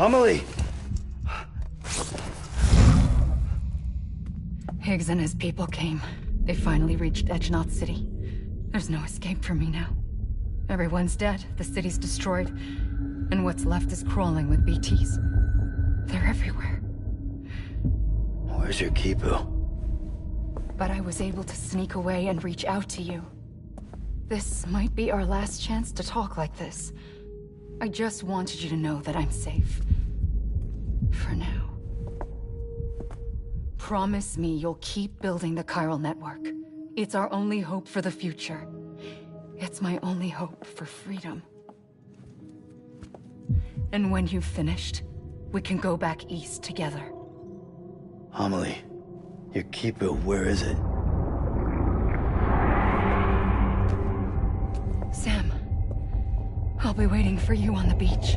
Amelie! Higgs and his people came. They finally reached Knot City. There's no escape for me now. Everyone's dead, the city's destroyed, and what's left is crawling with BTs. They're everywhere. Where's your Kipu? But I was able to sneak away and reach out to you. This might be our last chance to talk like this. I just wanted you to know that I'm safe. For now. Promise me you'll keep building the chiral network. It's our only hope for the future. It's my only hope for freedom. And when you've finished, we can go back east together. Amelie, your Kipu, where is it? Sam, I'll be waiting for you on the beach.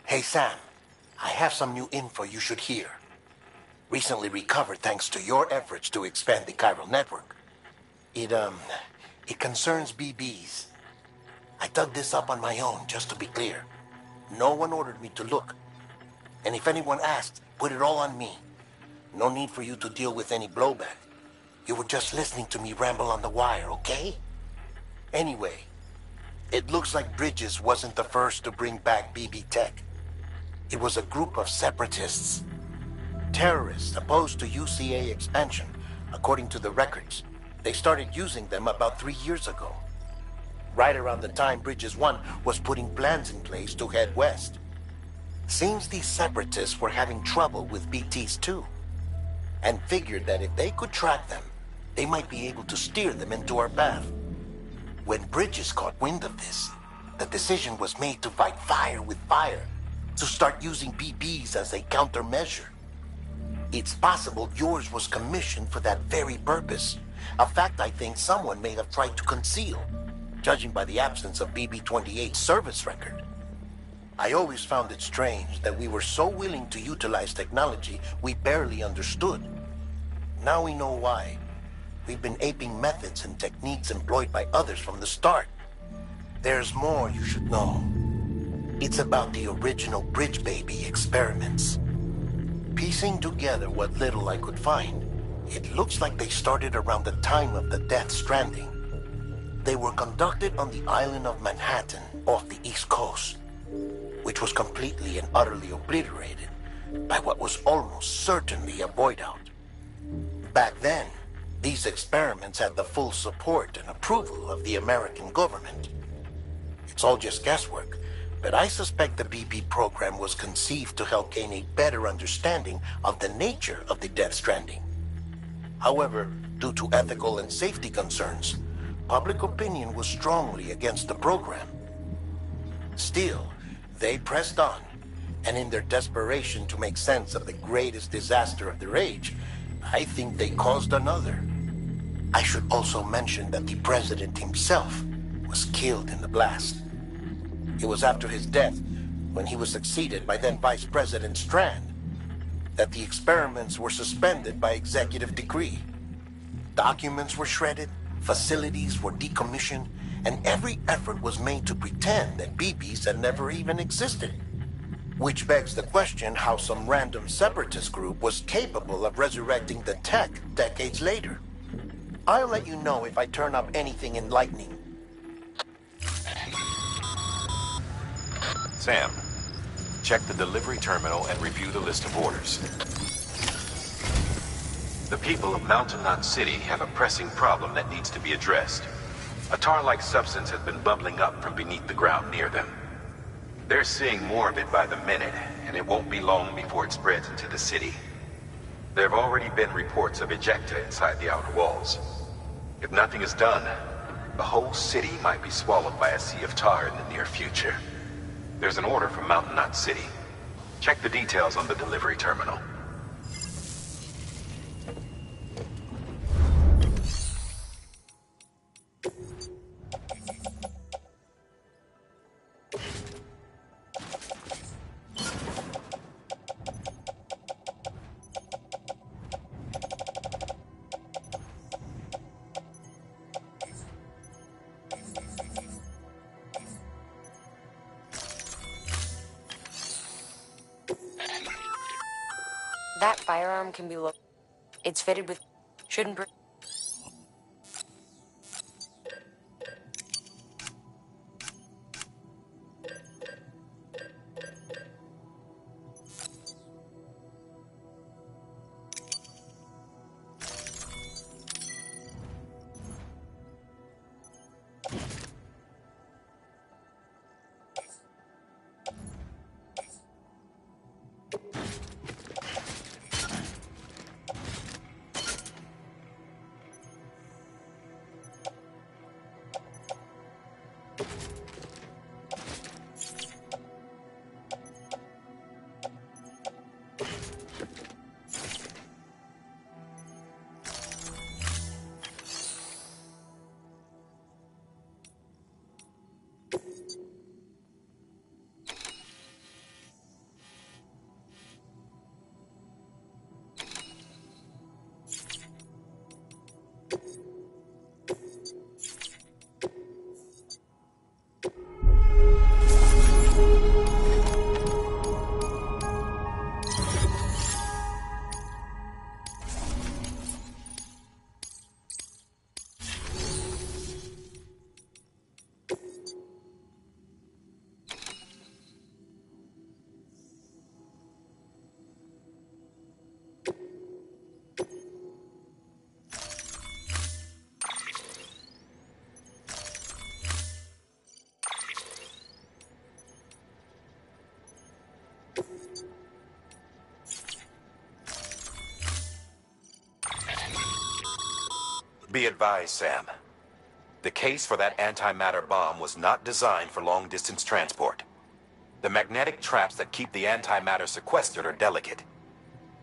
Hey, Sam. I have some new info you should hear. Recently recovered thanks to your efforts to expand the chiral network. It concerns BBs. I dug this up on my own, just to be clear. No one ordered me to look. And if anyone asked, put it all on me. No need for you to deal with any blowback. You were just listening to me ramble on the wire, okay? Anyway, it looks like Bridges wasn't the first to bring back BB tech. It was a group of separatists. Terrorists opposed to UCA expansion, according to the records. They started using them about 3 years ago. Right around the time Bridges 1 was putting plans in place to head west. Seems these separatists were having trouble with BTs too, and figured that if they could track them, they might be able to steer them into our path. When Bridges caught wind of this, the decision was made to fight fire with fire, to start using BBs as a countermeasure. It's possible yours was commissioned for that very purpose, a fact I think someone may have tried to conceal, judging by the absence of BB-28's service record. I always found it strange that we were so willing to utilize technology we barely understood. Now we know why. We've been aping methods and techniques employed by others from the start. There's more you should know. It's about the original Bridge Baby experiments. Piecing together what little I could find, it looks like they started around the time of the Death Stranding. They were conducted on the island of Manhattan off the East Coast, which was completely and utterly obliterated by what was almost certainly a void out. Back then, these experiments had the full support and approval of the American government. It's all just guesswork, but I suspect the BB program was conceived to help gain a better understanding of the nature of the Death Stranding. However, due to ethical and safety concerns, public opinion was strongly against the program. Still, they pressed on, and in their desperation to make sense of the greatest disaster of their age, I think they caused another. I should also mention that the president himself was killed in the blast. It was after his death, when he was succeeded by then Vice President Strand, that the experiments were suspended by executive decree. Documents were shredded, facilities were decommissioned, and every effort was made to pretend that BBs had never even existed. Which begs the question how some random separatist group was capable of resurrecting the tech decades later. I'll let you know if I turn up anything enlightening. Sam, check the delivery terminal and review the list of orders. The people of Mountain Knot City have a pressing problem that needs to be addressed. A tar-like substance has been bubbling up from beneath the ground near them. They're seeing more of it by the minute, and it won't be long before it spreads into the city. There have already been reports of ejecta inside the outer walls. If nothing is done, the whole city might be swallowed by a sea of tar in the near future. There's an order from Mountain Knot City. Check the details on the delivery terminal. That firearm can be looked. It's fitted with. Shouldn't. Be advised, Sam. The case for that antimatter bomb was not designed for long-distance transport. The magnetic traps that keep the antimatter sequestered are delicate.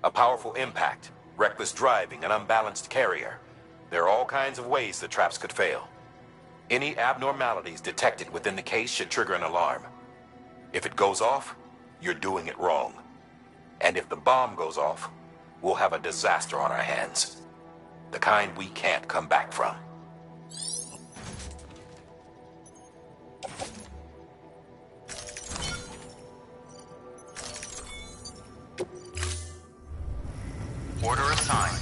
A powerful impact, reckless driving, an unbalanced carrier. There are all kinds of ways the traps could fail. Any abnormalities detected within the case should trigger an alarm. If it goes off, you're doing it wrong. And if the bomb goes off, we'll have a disaster on our hands. The kind we can't come back from. Order assigned.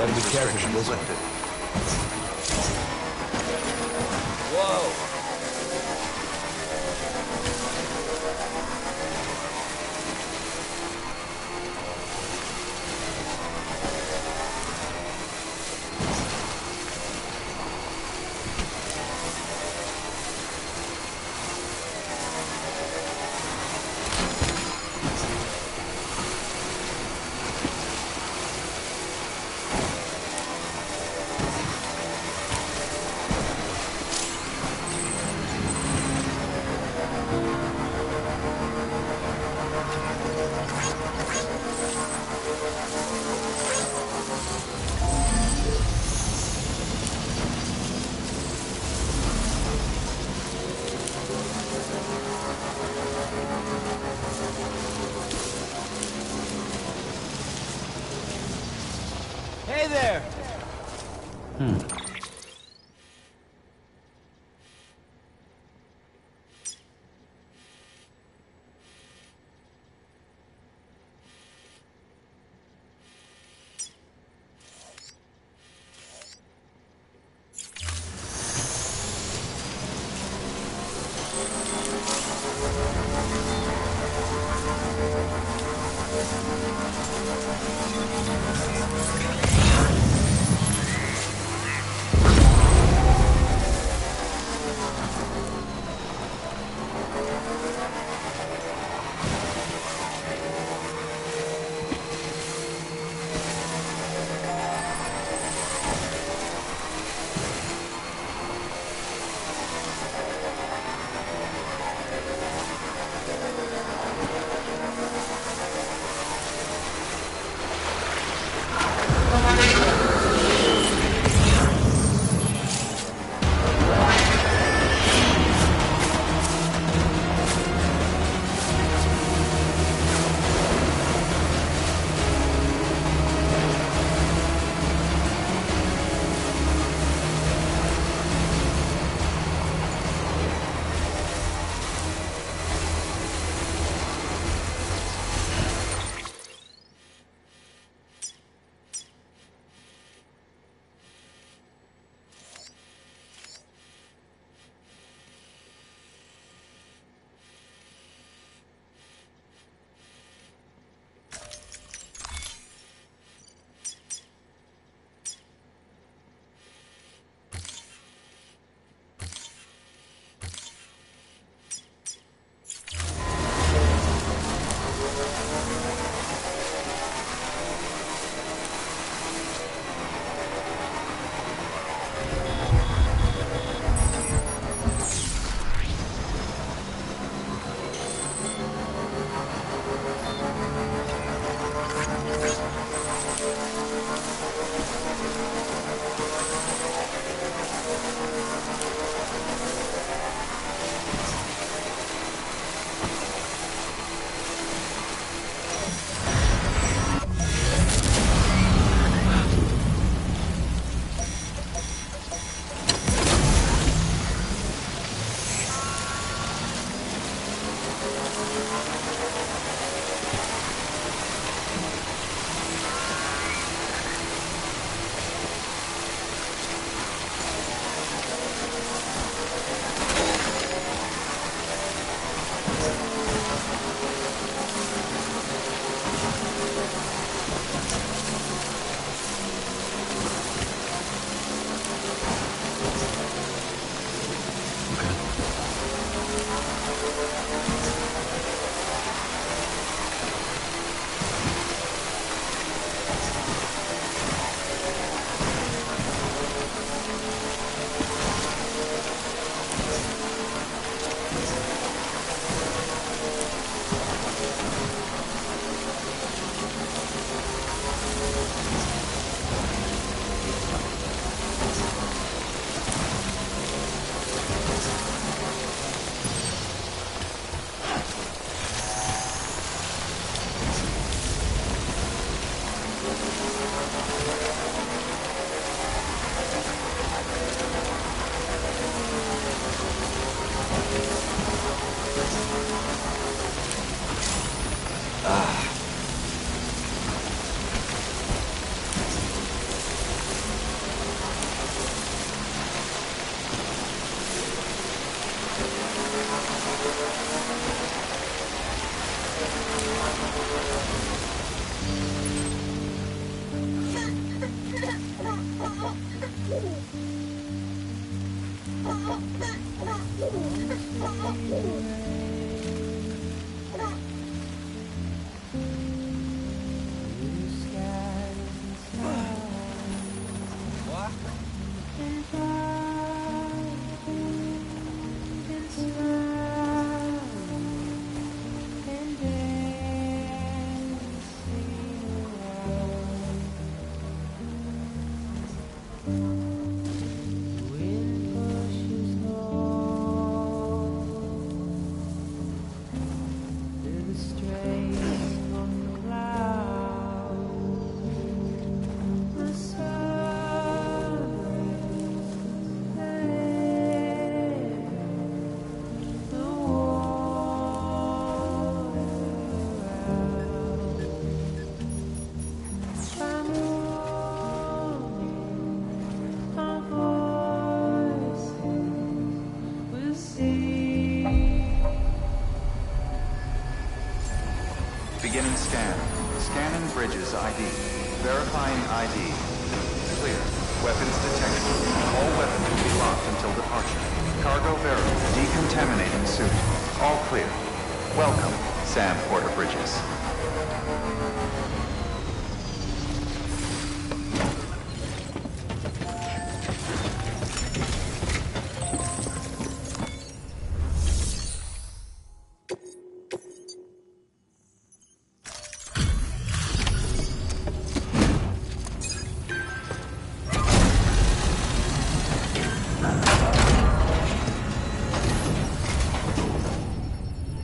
Weapons restrictions lifted. Whoa! Hey there! Beginning scan. Scanning bridges ID. Verifying ID. Clear. Weapons detected. All weapons will be locked until departure. Cargo verified. Decontaminating suit. All clear. Welcome, Sam Porter Bridges.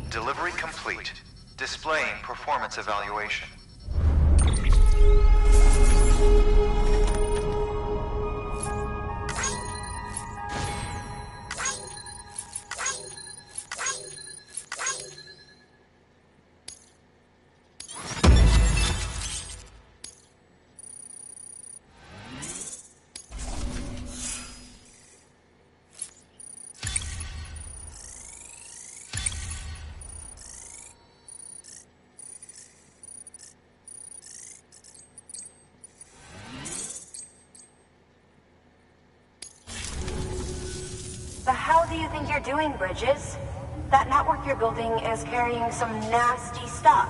Delivery complete. Displaying performance evaluation. The hell do you think you're doing, Bridges? That network you're building is carrying some nasty stuff.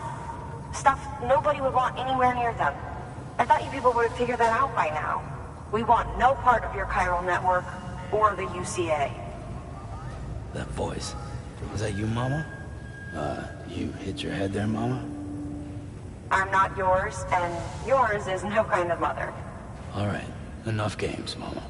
Stuff nobody would want anywhere near them. I thought you people would have figured that out by now. We want no part of your chiral network or the UCA. That voice. Was that you, Mama? You hit your head there, Mama? I'm not yours, and yours is no kind of mother. All right. Enough games, Mama.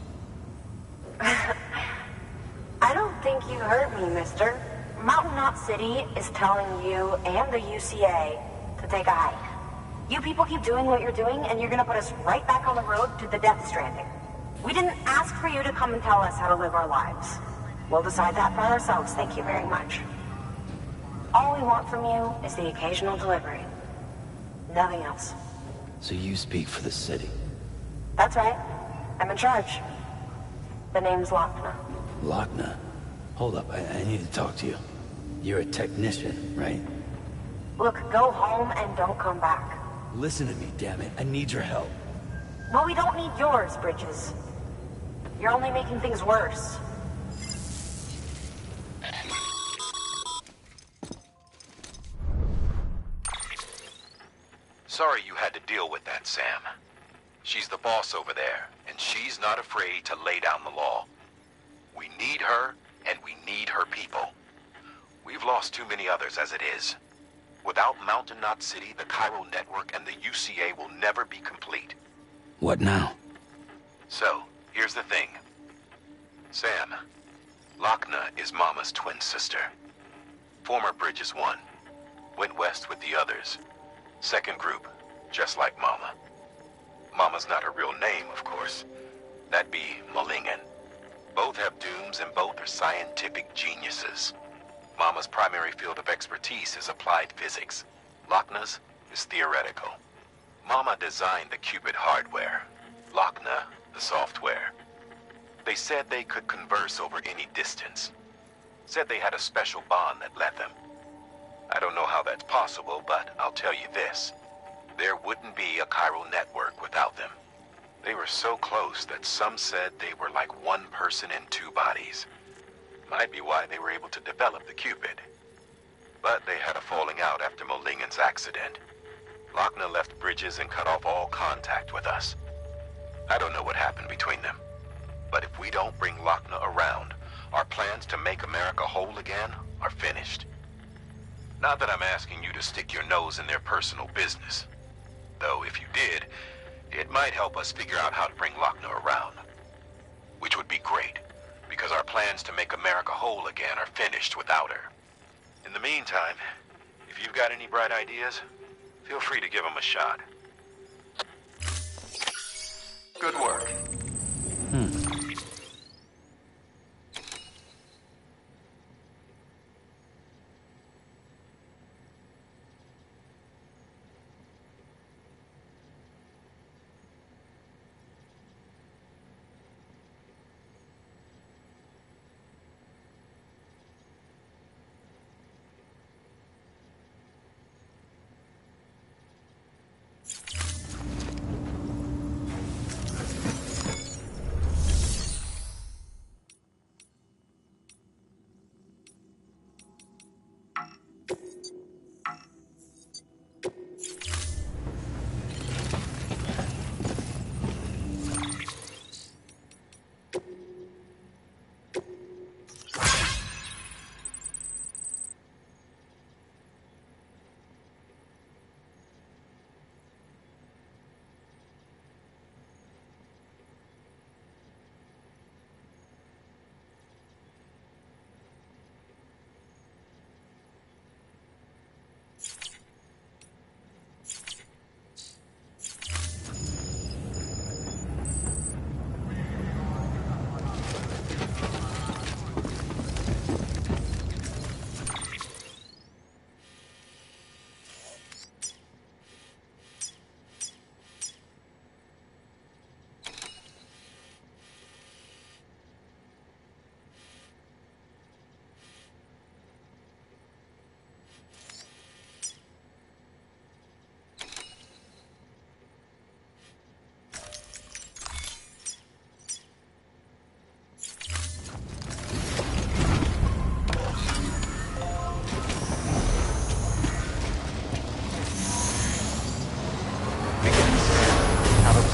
I don't think you heard me, mister. Mountain Knot City is telling you and the UCA to take a hike. You people keep doing what you're doing, and you're gonna put us right back on the road to the Death Stranding. We didn't ask for you to come and tell us how to live our lives. We'll decide that for ourselves, thank you very much. All we want from you is the occasional delivery. Nothing else. So you speak for the city? That's right. I'm in charge. The name's Lochner. Lochner? Hold up, I need to talk to you. You're a technician, right? Look, go home and don't come back. Listen to me, damn it. I need your help. Well, we don't need yours, Bridges. You're only making things worse. Sorry you had to deal with that, Sam. She's the boss over there, and she's not afraid to lay down the law. We need her, and we need her people. We've lost too many others as it is. Without Mountain Knot City, the chiral network and the UCA will never be complete. What now? So, here's the thing. Sam, Lochner is Mama's twin sister. Former Bridges 1. Went west with the others. Second group, just like Mama. Mama's not her real name, of course. That'd be Malingen. Both have dooms and both are scientific geniuses. Mama's primary field of expertise is applied physics. Lochner's is theoretical. Mama designed the qubit hardware. Lochner, the software. They said they could converse over any distance. Said they had a special bond that led them. I don't know how that's possible, but I'll tell you this. There wouldn't be a chiral network without them. They were so close that some said they were like one person in two bodies. Might be why they were able to develop the Cupid. But they had a falling out after Molingen's accident. Lochner left Bridges and cut off all contact with us. I don't know what happened between them. But if we don't bring Lochner around, our plans to make America whole again are finished. Not that I'm asking you to stick your nose in their personal business. Though if you did, it might help us figure out how to bring Lochner around. Which would be great, because our plans to make America whole again are finished without her. In the meantime, if you've got any bright ideas, feel free to give them a shot. Good work.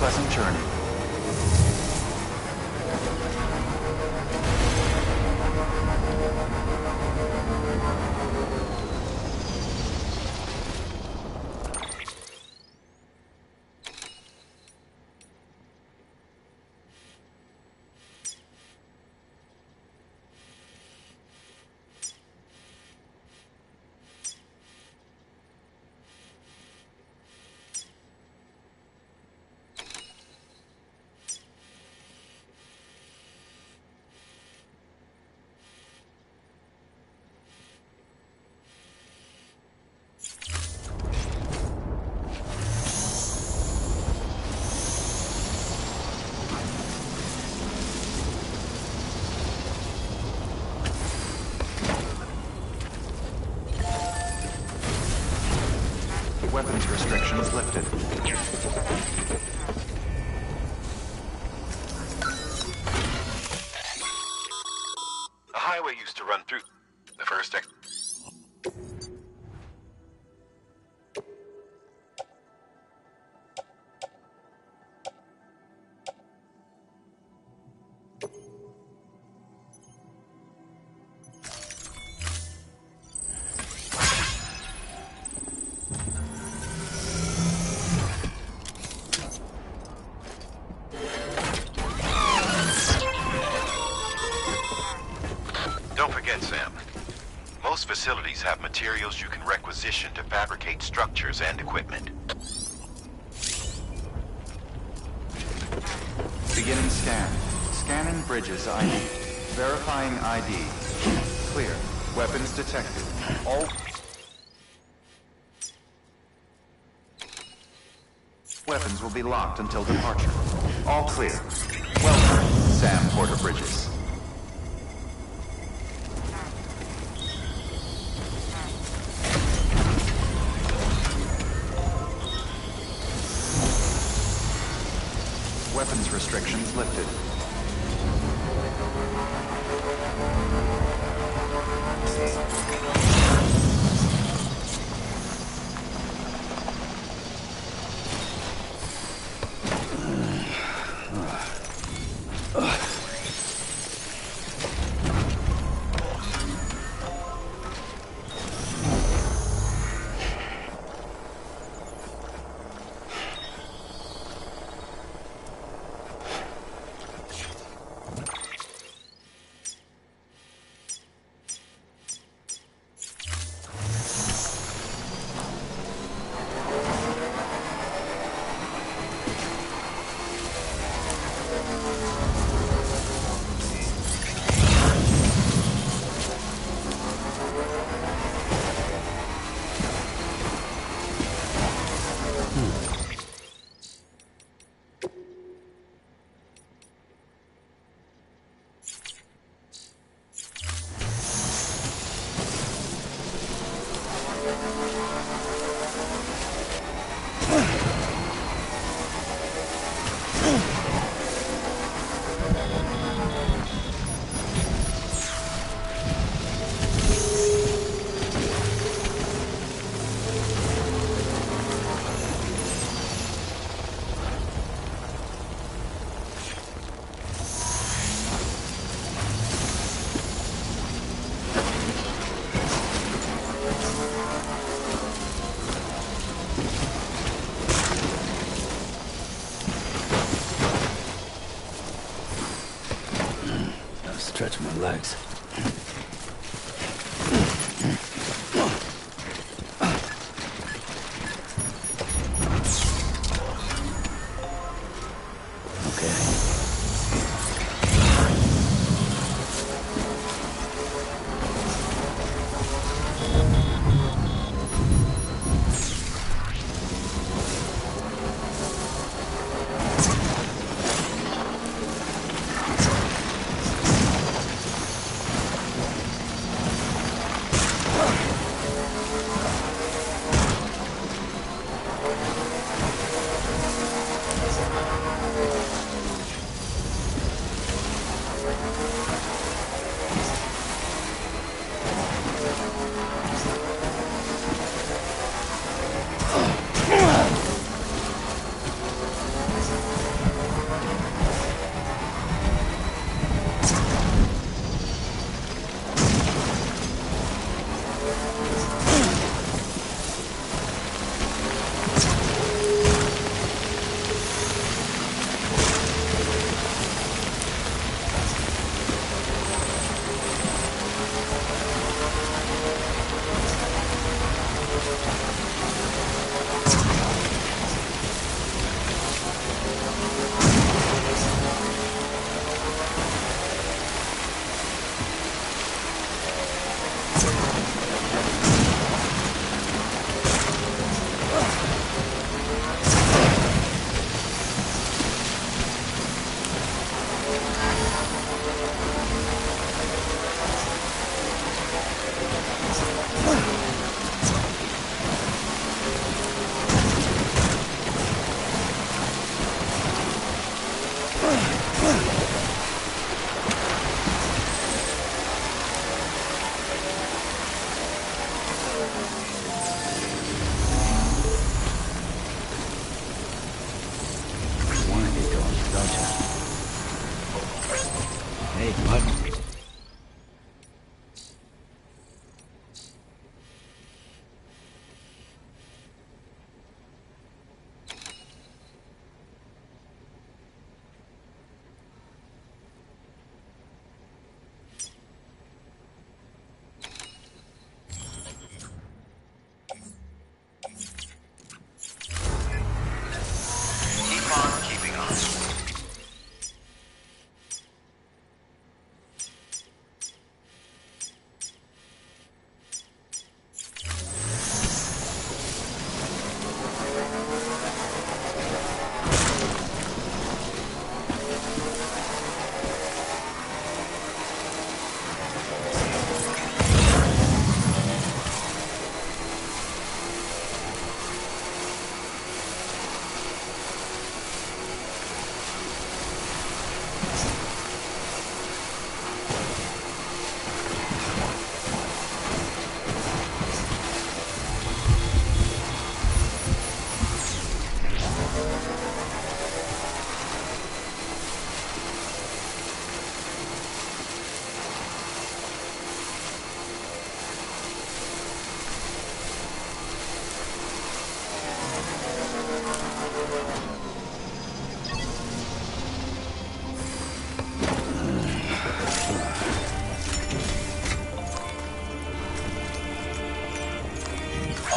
Pleasant journey. Weapons restrictions lifted. The highway used to run through the first Most facilities have materials you can requisition to fabricate structures and equipment. Beginning scan. Scanning Bridges ID. Verifying ID. Clear. Weapons detected. All weapons will be locked until departure. All clear. Welcome, Sam Porter Bridges. restrictions lifted.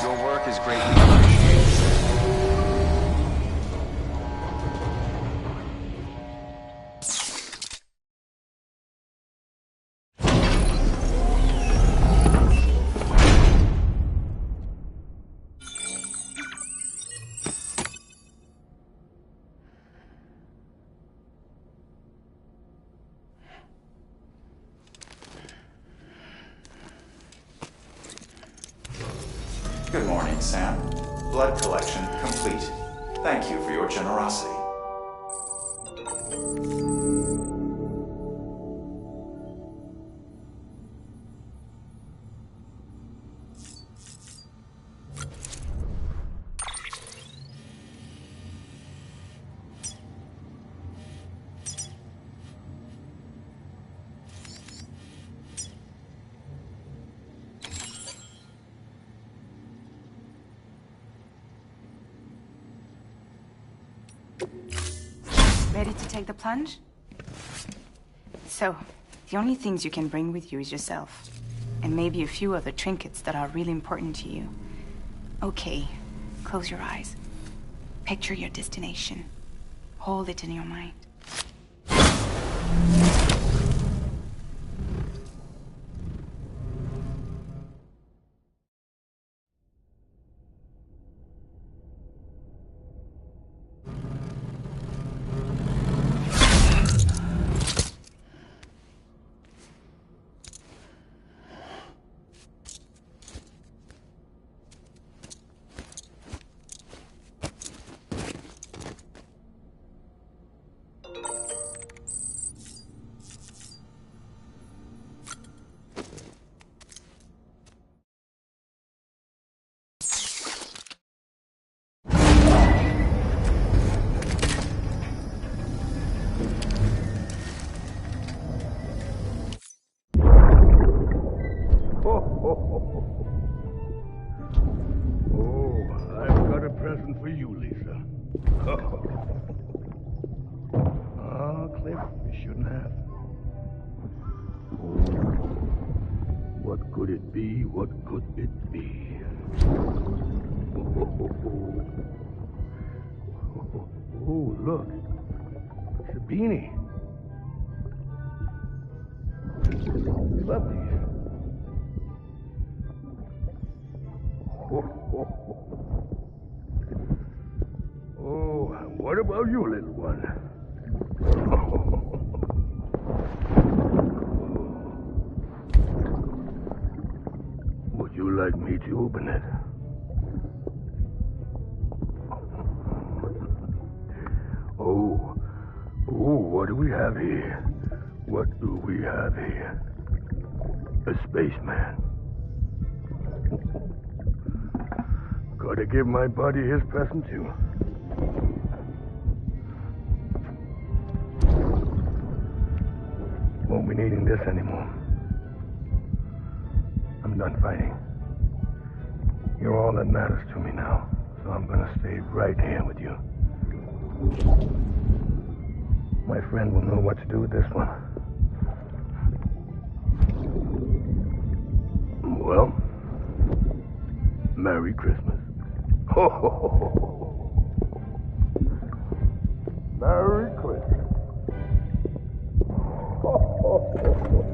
Your work is greatly appreciated, sir. Good morning, Sam. Blood collection complete. Thank you for your generosity. Ready to take the plunge? So, the only things you can bring with you is yourself. And maybe a few other trinkets that are really important to you. Okay, close your eyes. Picture your destination. Hold it in your mind. For you, Lisa. Oh, Cliff, you shouldn't have. What could it be? What could it be? Oh, look. It's a beanie. You love these. Oh, what about you, little one? Would you like me to open it? Oh, what do we have here? What do we have here? A spaceman. Gotta give my buddy his present too. Won't be needing this anymore. I'm done fighting. You're all that matters to me now, so I'm gonna stay right here with you. My friend will know what to do with this one. Well, Merry Christmas. Ho, ho, ho, ho. Merry Christmas. Ho, ho, ho, ho.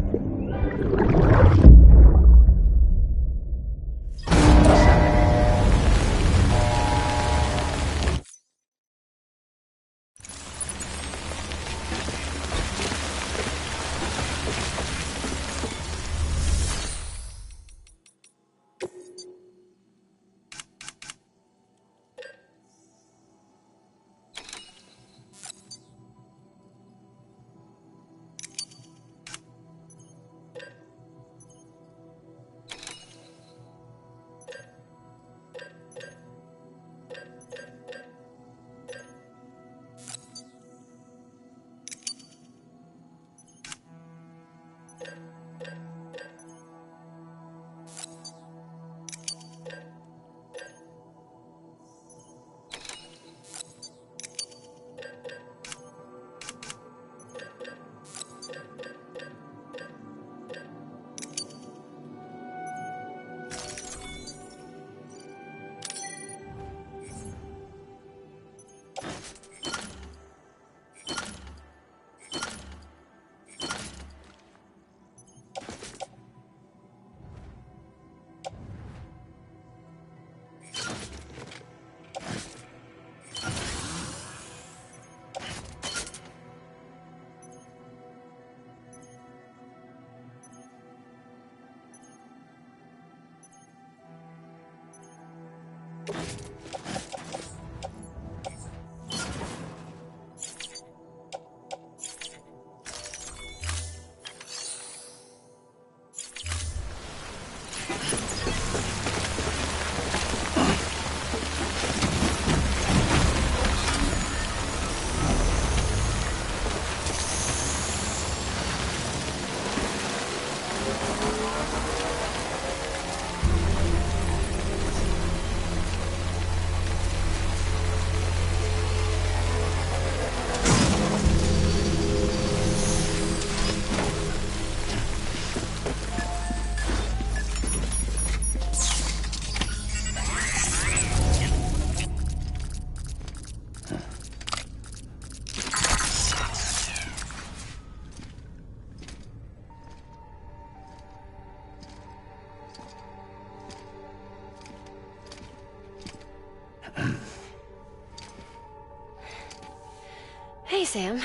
Hey, Sam.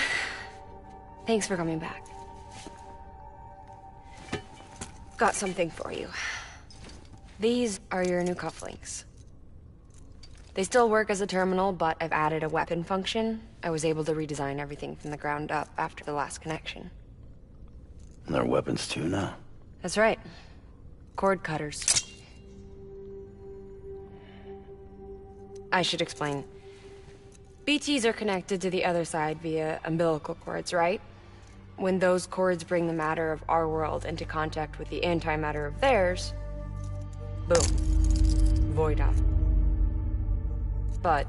Thanks for coming back. Got something for you. These are your new cufflinks. They still work as a terminal, but I've added a weapon function. I was able to redesign everything from the ground up after the last connection. And they're weapons too now. That's right. Cord cutters. I should explain. BTs are connected to the other side via umbilical cords, right? When those cords bring the matter of our world into contact with the antimatter of theirs, boom. Void up. But,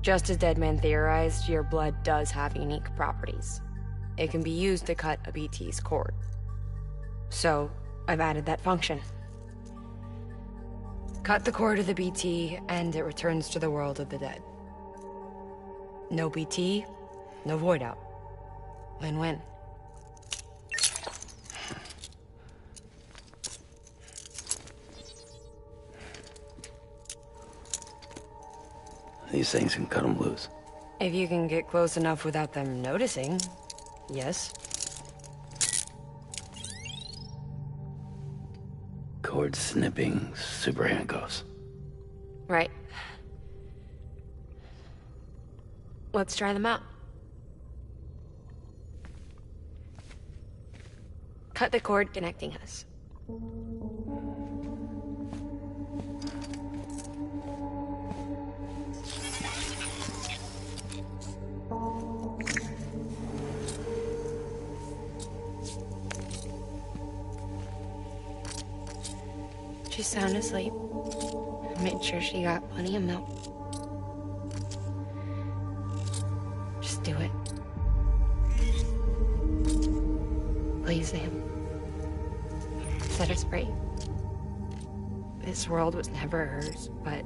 just as Deadman theorized, your blood does have unique properties. It can be used to cut a BT's cord. So, I've added that function. Cut the cord of the BT, and it returns to the world of the dead. No BT, no void out. Win-win. These things can cut them loose. If you can get close enough without them noticing, yes. Cord snipping, super handcuffs. Right. Let's try them out. Cut the cord connecting us. She's sound asleep. I made sure she got plenty of milk. Just do it. Please, Sam. Set us free. This world was never hers, but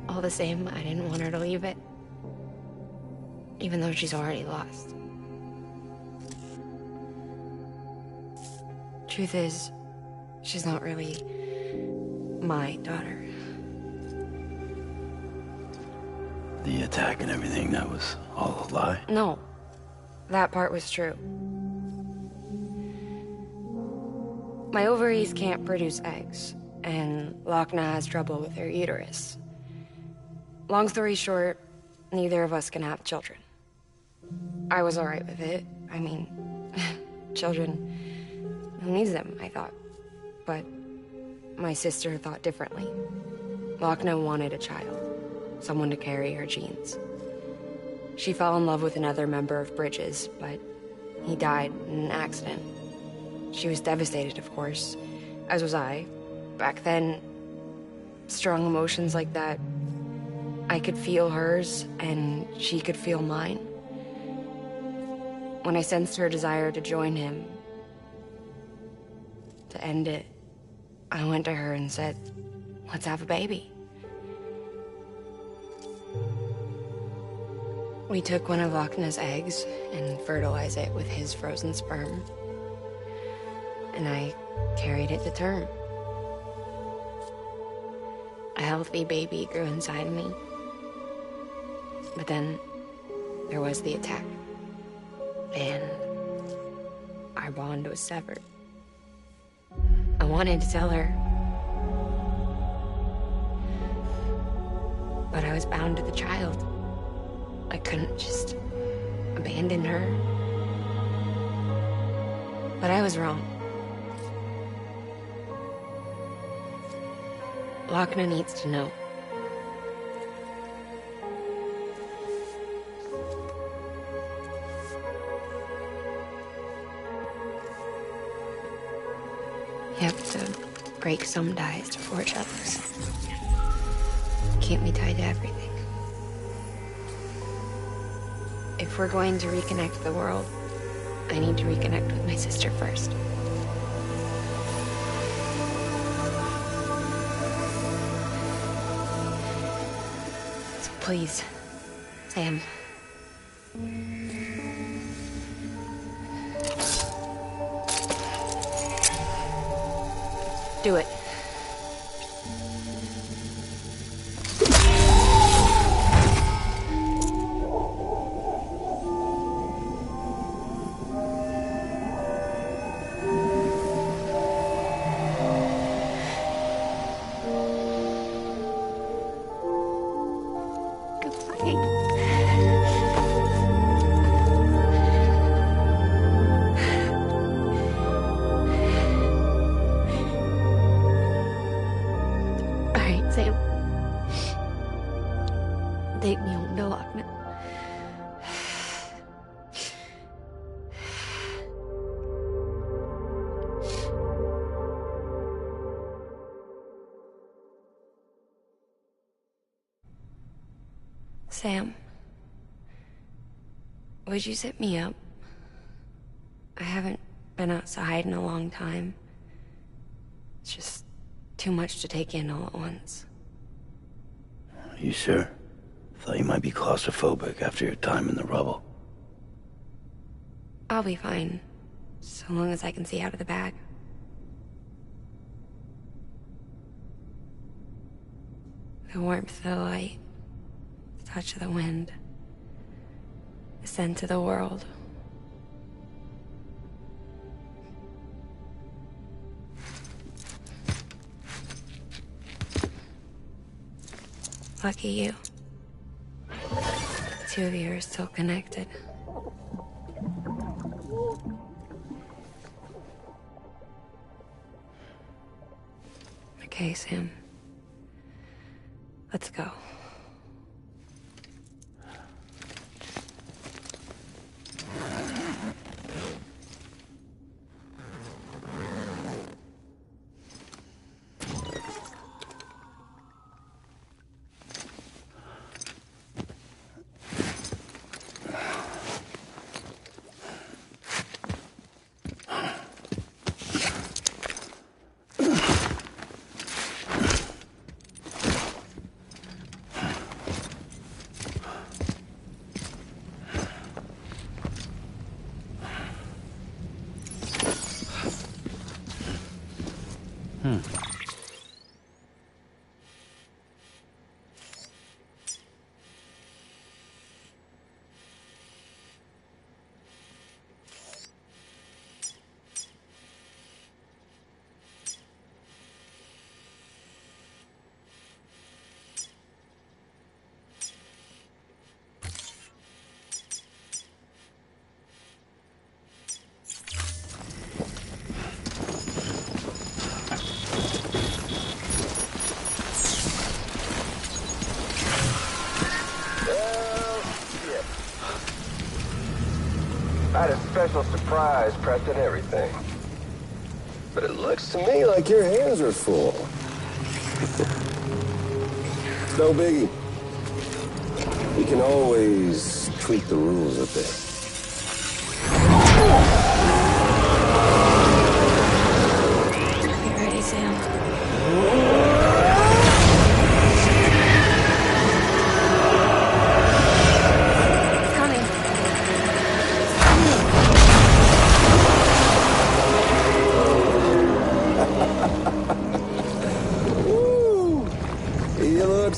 all the same, I didn't want her to leave it. Even though she's already lost. Truth is, she's not really my daughter. The attack and everything, that was all a lie? No. That part was true. My ovaries can't produce eggs, and Lochna has trouble with her uterus. Long story short, neither of us can have children. I was alright with it. I mean, children, who needs them, I thought. But my sister thought differently. Lochna wanted a child, someone to carry her genes. She fell in love with another member of Bridges, but he died in an accident. She was devastated, of course, as was I. Back then, strong emotions like that, I could feel hers, and she could feel mine. When I sensed her desire to join him, to end it, I went to her and said, let's have a baby. We took one of Lochna's eggs and fertilized it with his frozen sperm. And I carried it to term. A healthy baby grew inside me. But then there was the attack. And our bond was severed. I wanted to tell her. But I was bound to the child. I couldn't just abandon her. But I was wrong. Lochner needs to know. You have to break some ties to forge others. Can't be tied to everything. If we're going to reconnect the world, I need to reconnect with my sister first. So please, Sam. Do it. Sam. Take me home to Lochner. Sam, would you sit me up? I haven't been outside in a long time. It's just too much to take in all at once. You sure? Thought you might be claustrophobic after your time in the rubble. I'll be fine, so long as I can see out of the bag. The warmth of the light, the touch of the wind, the scent of the world. Lucky you. The two of you are still connected. Okay, Sam. Let's go. I had a special surprise prepped and everything. But it looks to me like your hands are full. It's no biggie. We can always tweak the rules a bit. Get ready, Sam.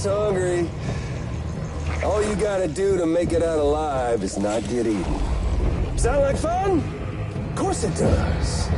Hungry. All you gotta do to make it out alive is not get eaten. Sound like fun? Of course it does.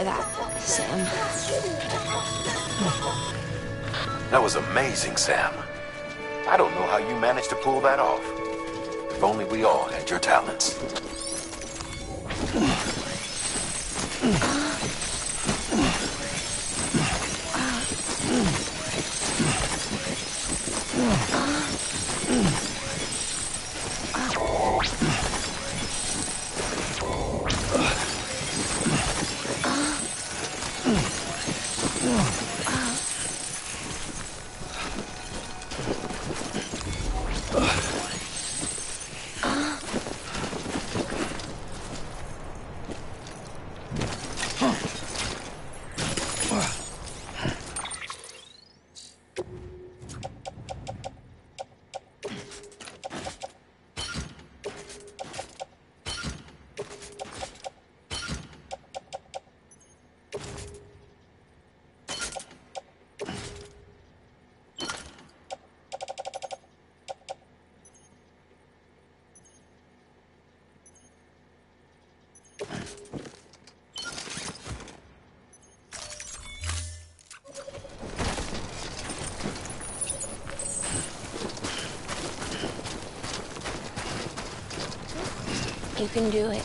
for that, Sam. That was amazing, Sam. I don't know how you managed to pull that off. If only we all had your talents. You can do it.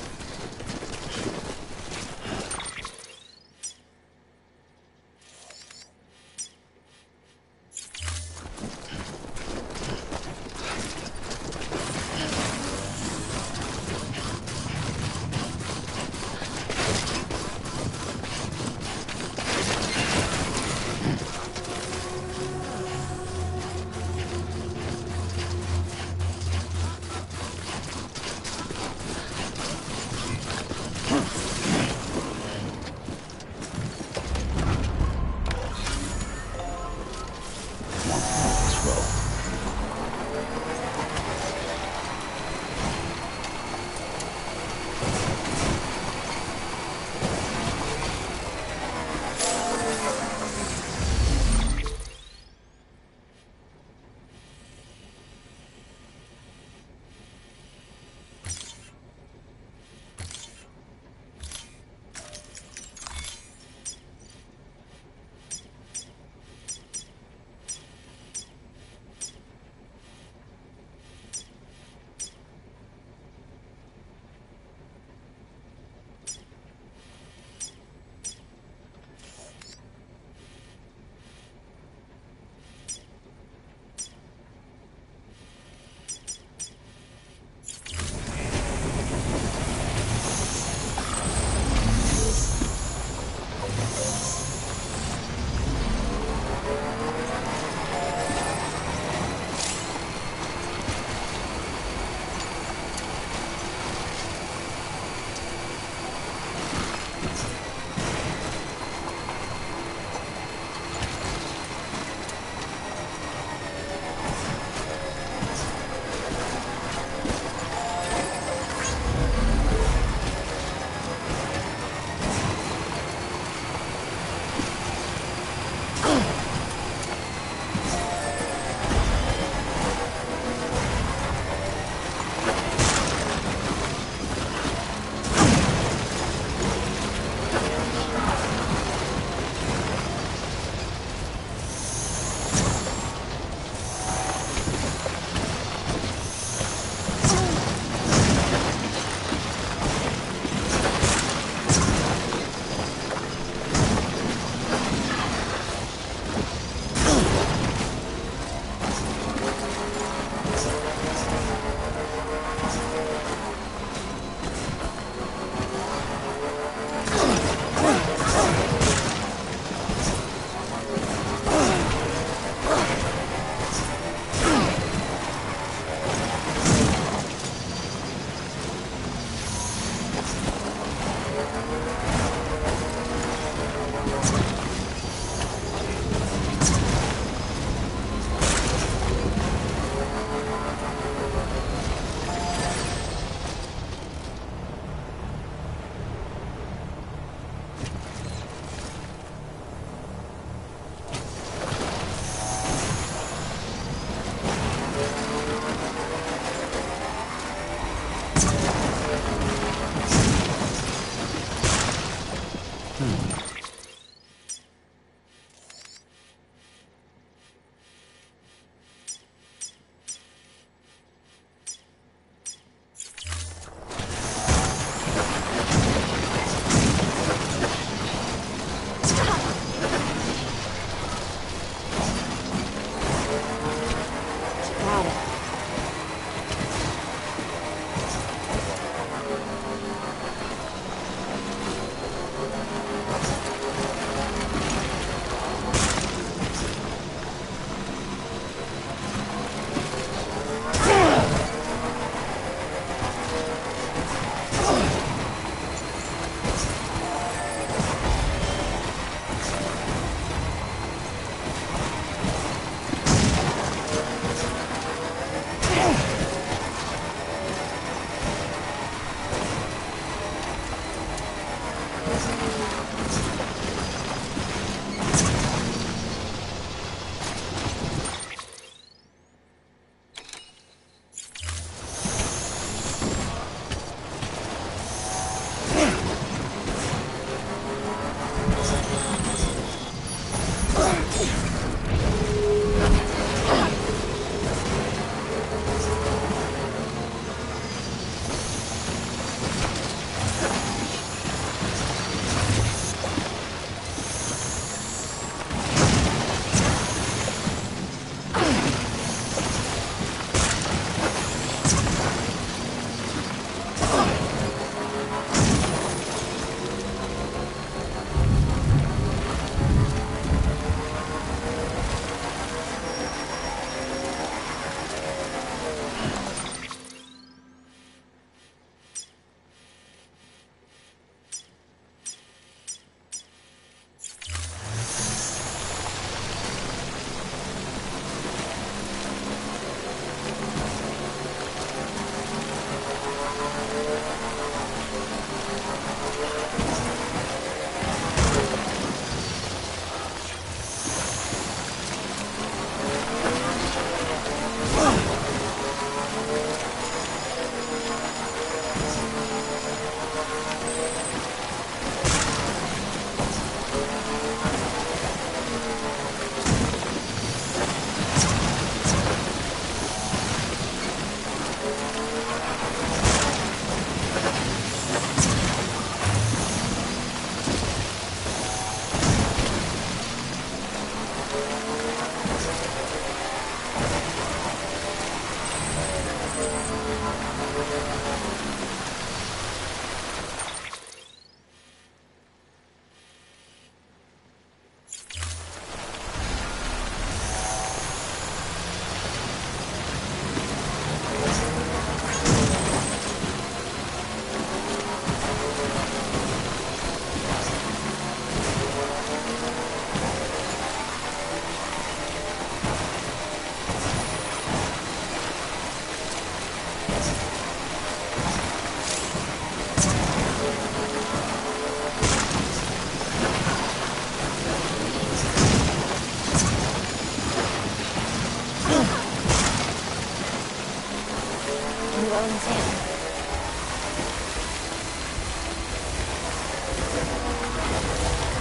alone, Sam.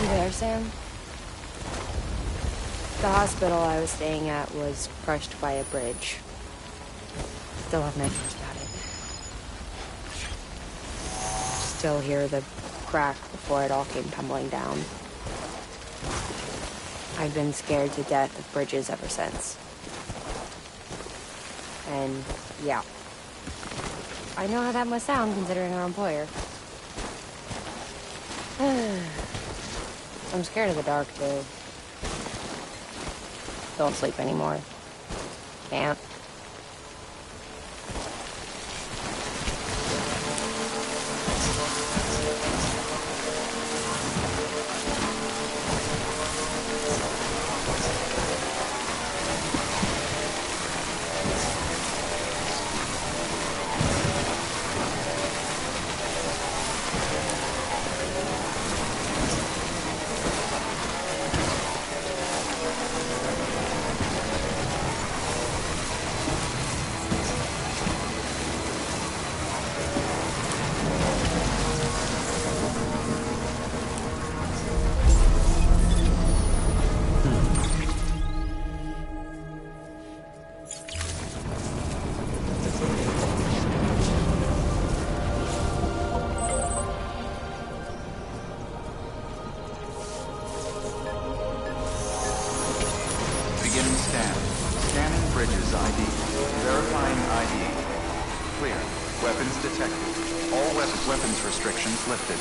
You there, Sam? The hospital I was staying at was crushed by a bridge. Still have nightmares about it. Still hear the crack before it all came tumbling down. I've been scared to death of bridges ever since. And, yeah. I know how that must sound considering our employer. I'm scared of the dark, too. Don't sleep anymore. Can't. Beginning scan. Scanning bridges ID. Verifying ID. Clear. Weapons detected. All weapons restrictions lifted.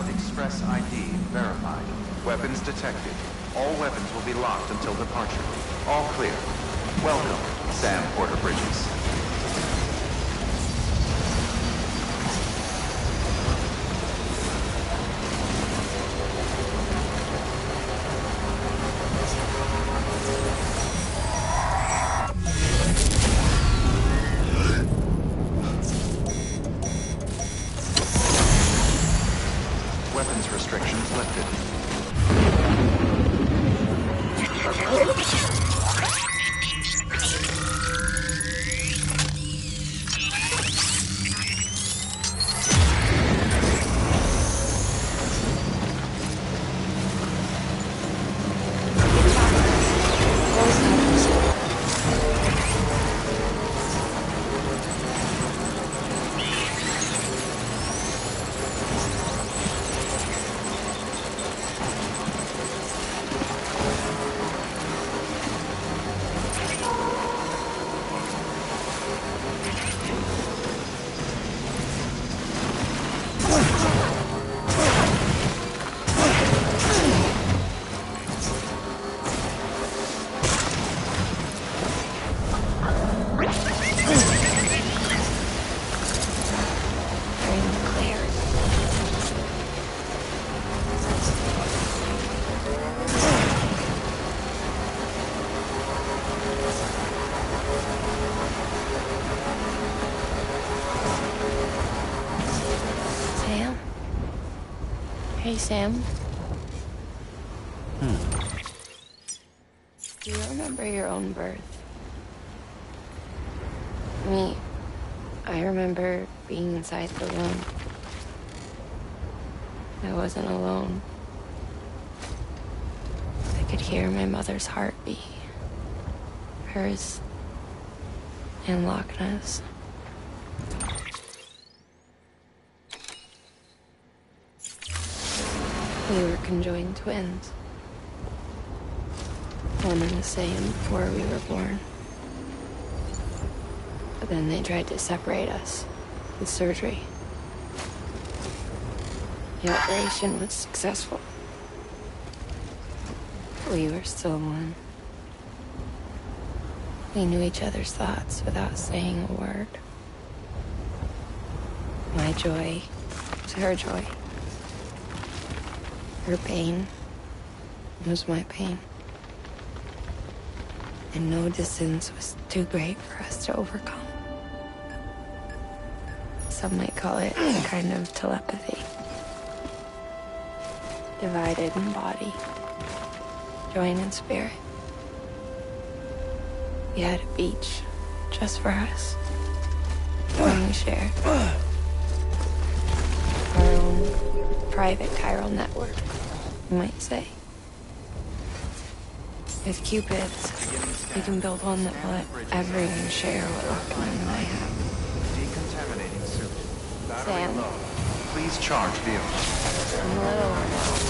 Express ID verified. Weapons detected. All weapons will be locked until departure. All clear. Welcome, Sam Porter Bridges. Weapons restrictions lifted. Hey, Sam. Do you remember your own birth? Me, I remember being inside the womb. I wasn't alone. I could hear my mother's heartbeat. Hers and Loch Ness. We were conjoined twins. One and the same before we were born. But then they tried to separate us with surgery. The operation was successful. We were still one. We knew each other's thoughts without saying a word. My joy was her joy. Her pain was my pain. And no distance was too great for us to overcome. Some might call it a kind of telepathy. Divided in body, joined in spirit. We had a beach just for us. One we shared. Our own private chiral network, you might say. With Cupids, we can build one that will let everyone share what Lochner and I have. Decontaminating suit. Battery Sam. low. Please charge vehicle. I'm a little worn out.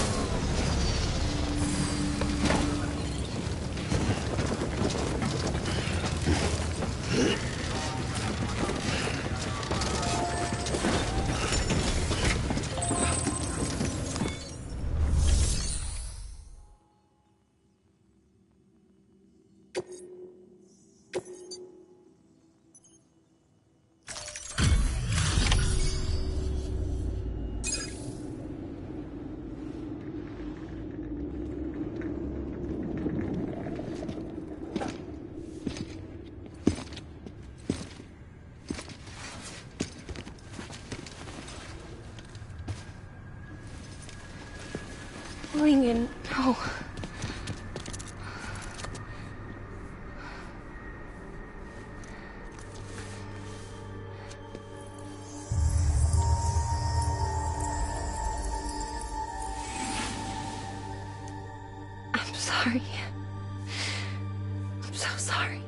Lincoln, no. I'm sorry. I'm so sorry.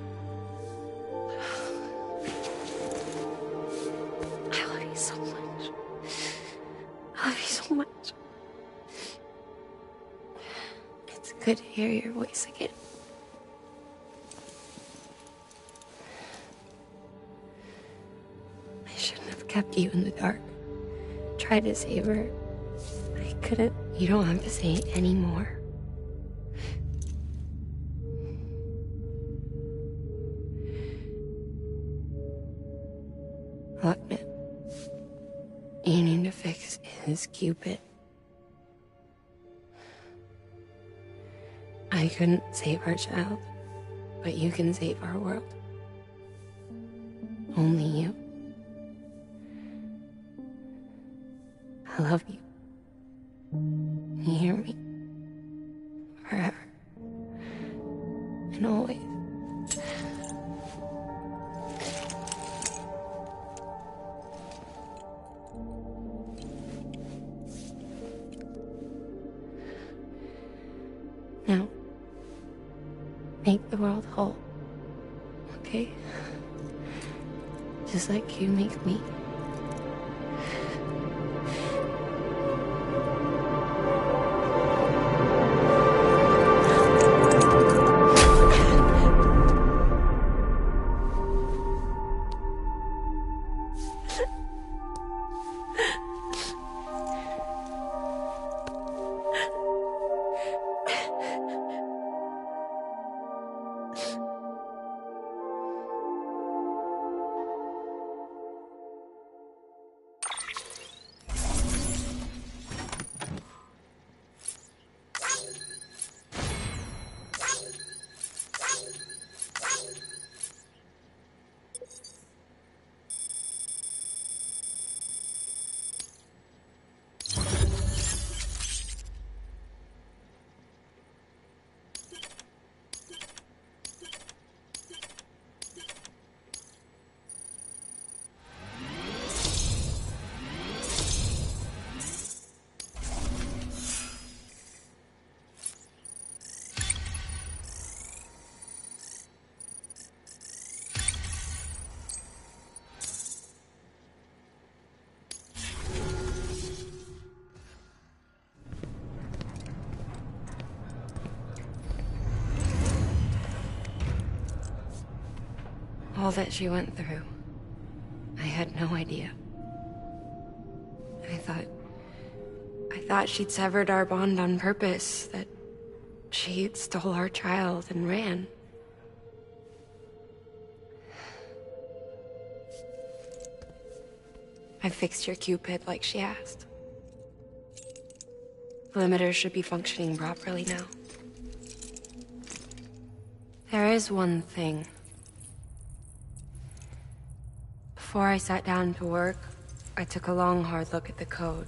I love you so much. I love you so much. It's good to hear your voice again. I shouldn't have kept you in the dark. Tried to save her. I couldn't. You don't have to say any more. Lochner, you need to fix his Cupid. I couldn't save our child, but you can save our world. Only you. I love you. You hear me? Forever. And always. Now, make the world whole, okay? Just like you make me. all that she went through, I had no idea. I thought she'd severed our bond on purpose, that she stole our child and ran. I fixed your Cupid like she asked. The limiter should be functioning properly now. There is one thing. Before I sat down to work, I took a long, hard look at the code.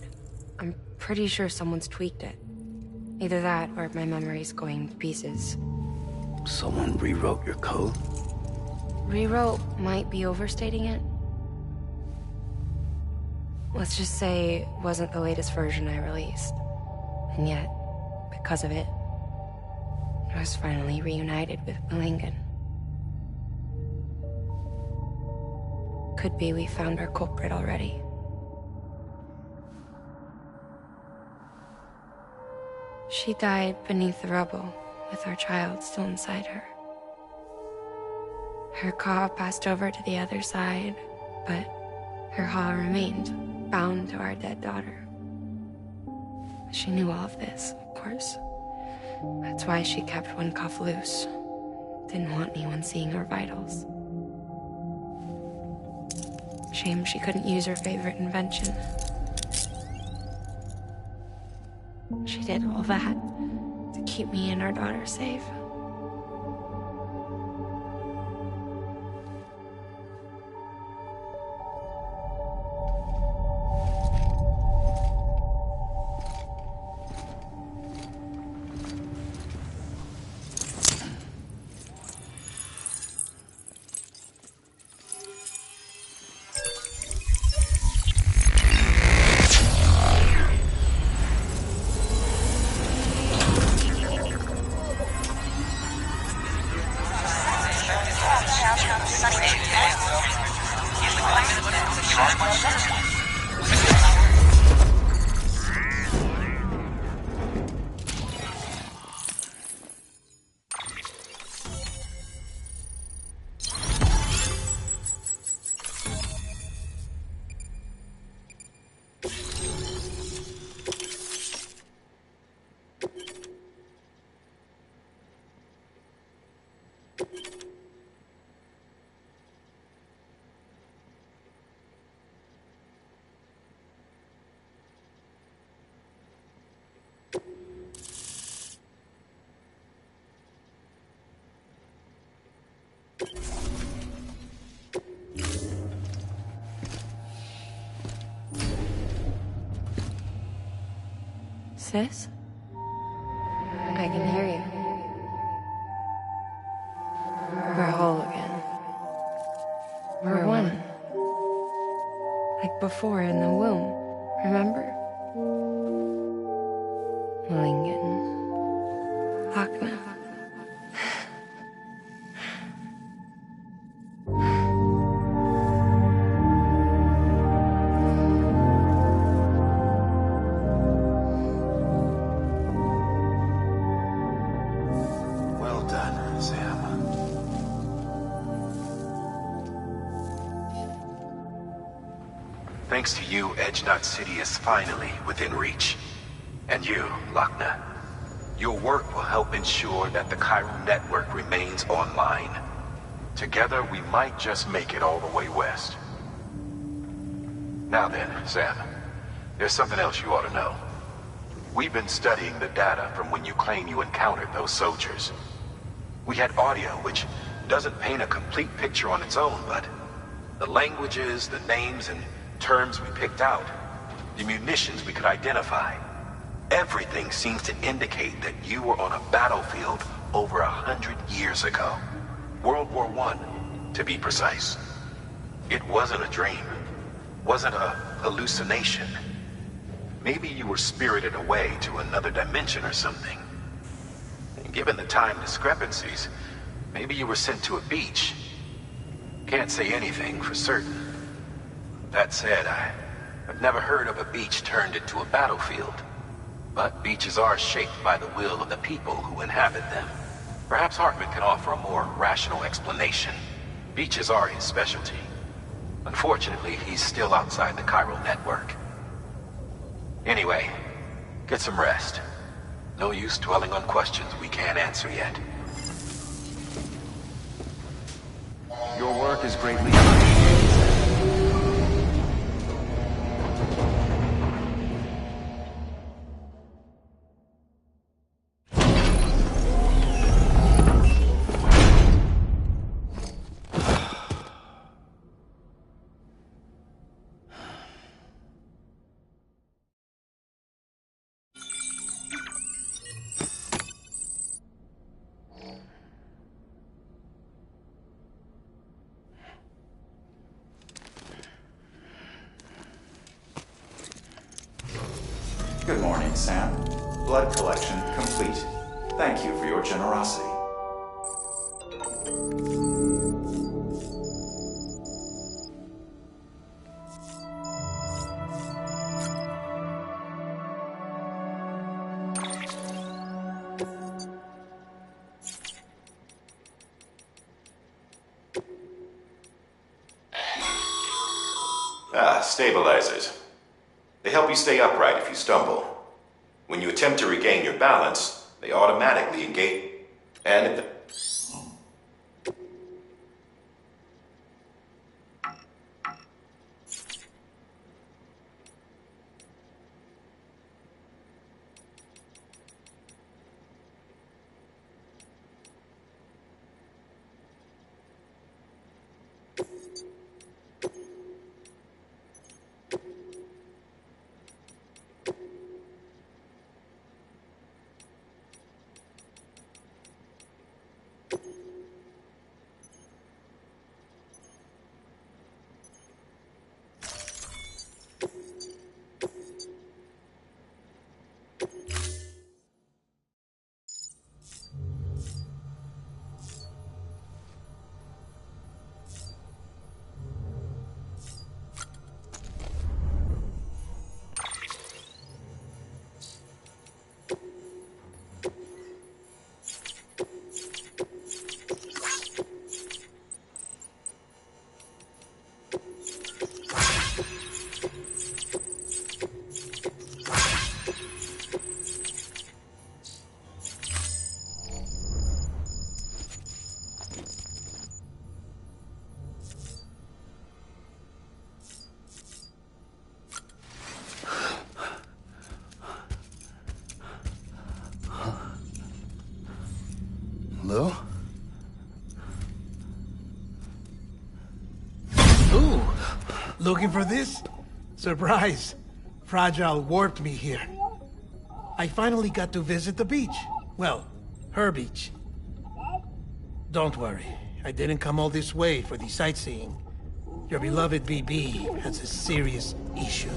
I'm pretty sure someone's tweaked it. Either that, or my memory's going to pieces. Someone rewrote your code? Rewrote might be overstating it. Let's just say it wasn't the latest version I released. And yet, because of it, I was finally reunited with Malingen. Could be we found our culprit already. She died beneath the rubble, with our child still inside her. Her Ka passed over to the other side, but her Ha remained, bound to our dead daughter. She knew all of this, of course. That's why she kept one cuff loose. Didn't want anyone seeing her vitals. Shame she couldn't use her favorite invention. She did all that to keep me and our daughter safe. Sis? I can hear you. We're whole again. We're one. Like before in the womb, remember? Malingen. Lochna. Thanks to you, Edge-Knot City is finally within reach. And you, Lochna. Your work will help ensure that the chiral network remains online. Together, we might just make it all the way west. Now then, Sam, there's something else you ought to know. We've been studying the data from when you claim you encountered those soldiers. We had audio, which doesn't paint a complete picture on its own, but the languages, the names, and terms we picked out, the munitions we could identify, everything seems to indicate that you were on a battlefield over 100 years ago. World War I, to be precise. It wasn't a dream. Wasn't a hallucination. Maybe you were spirited away to another dimension or something. And given the time discrepancies, maybe you were sent to a beach. Can't say anything for certain. That said, I've never heard of a beach turned into a battlefield. But beaches are shaped by the will of the people who inhabit them. Perhaps Hartman can offer a more rational explanation. Beaches are his specialty. Unfortunately, he's still outside the chiral network. Anyway, get some rest. No use dwelling on questions we can't answer yet. Your work is greatly appreciated, Sam. Good morning, Sam. Blood collection complete. Thank you for your generosity. Stabilizers. They help you stay upright if you stumble. When you attempt to regain your balance, they automatically engage. And if Lou? Ooh, looking for this? Surprise. Fragile warped me here. I finally got to visit the beach. Well, her beach. Don't worry, I didn't come all this way for the sightseeing. Your beloved BB has a serious issue.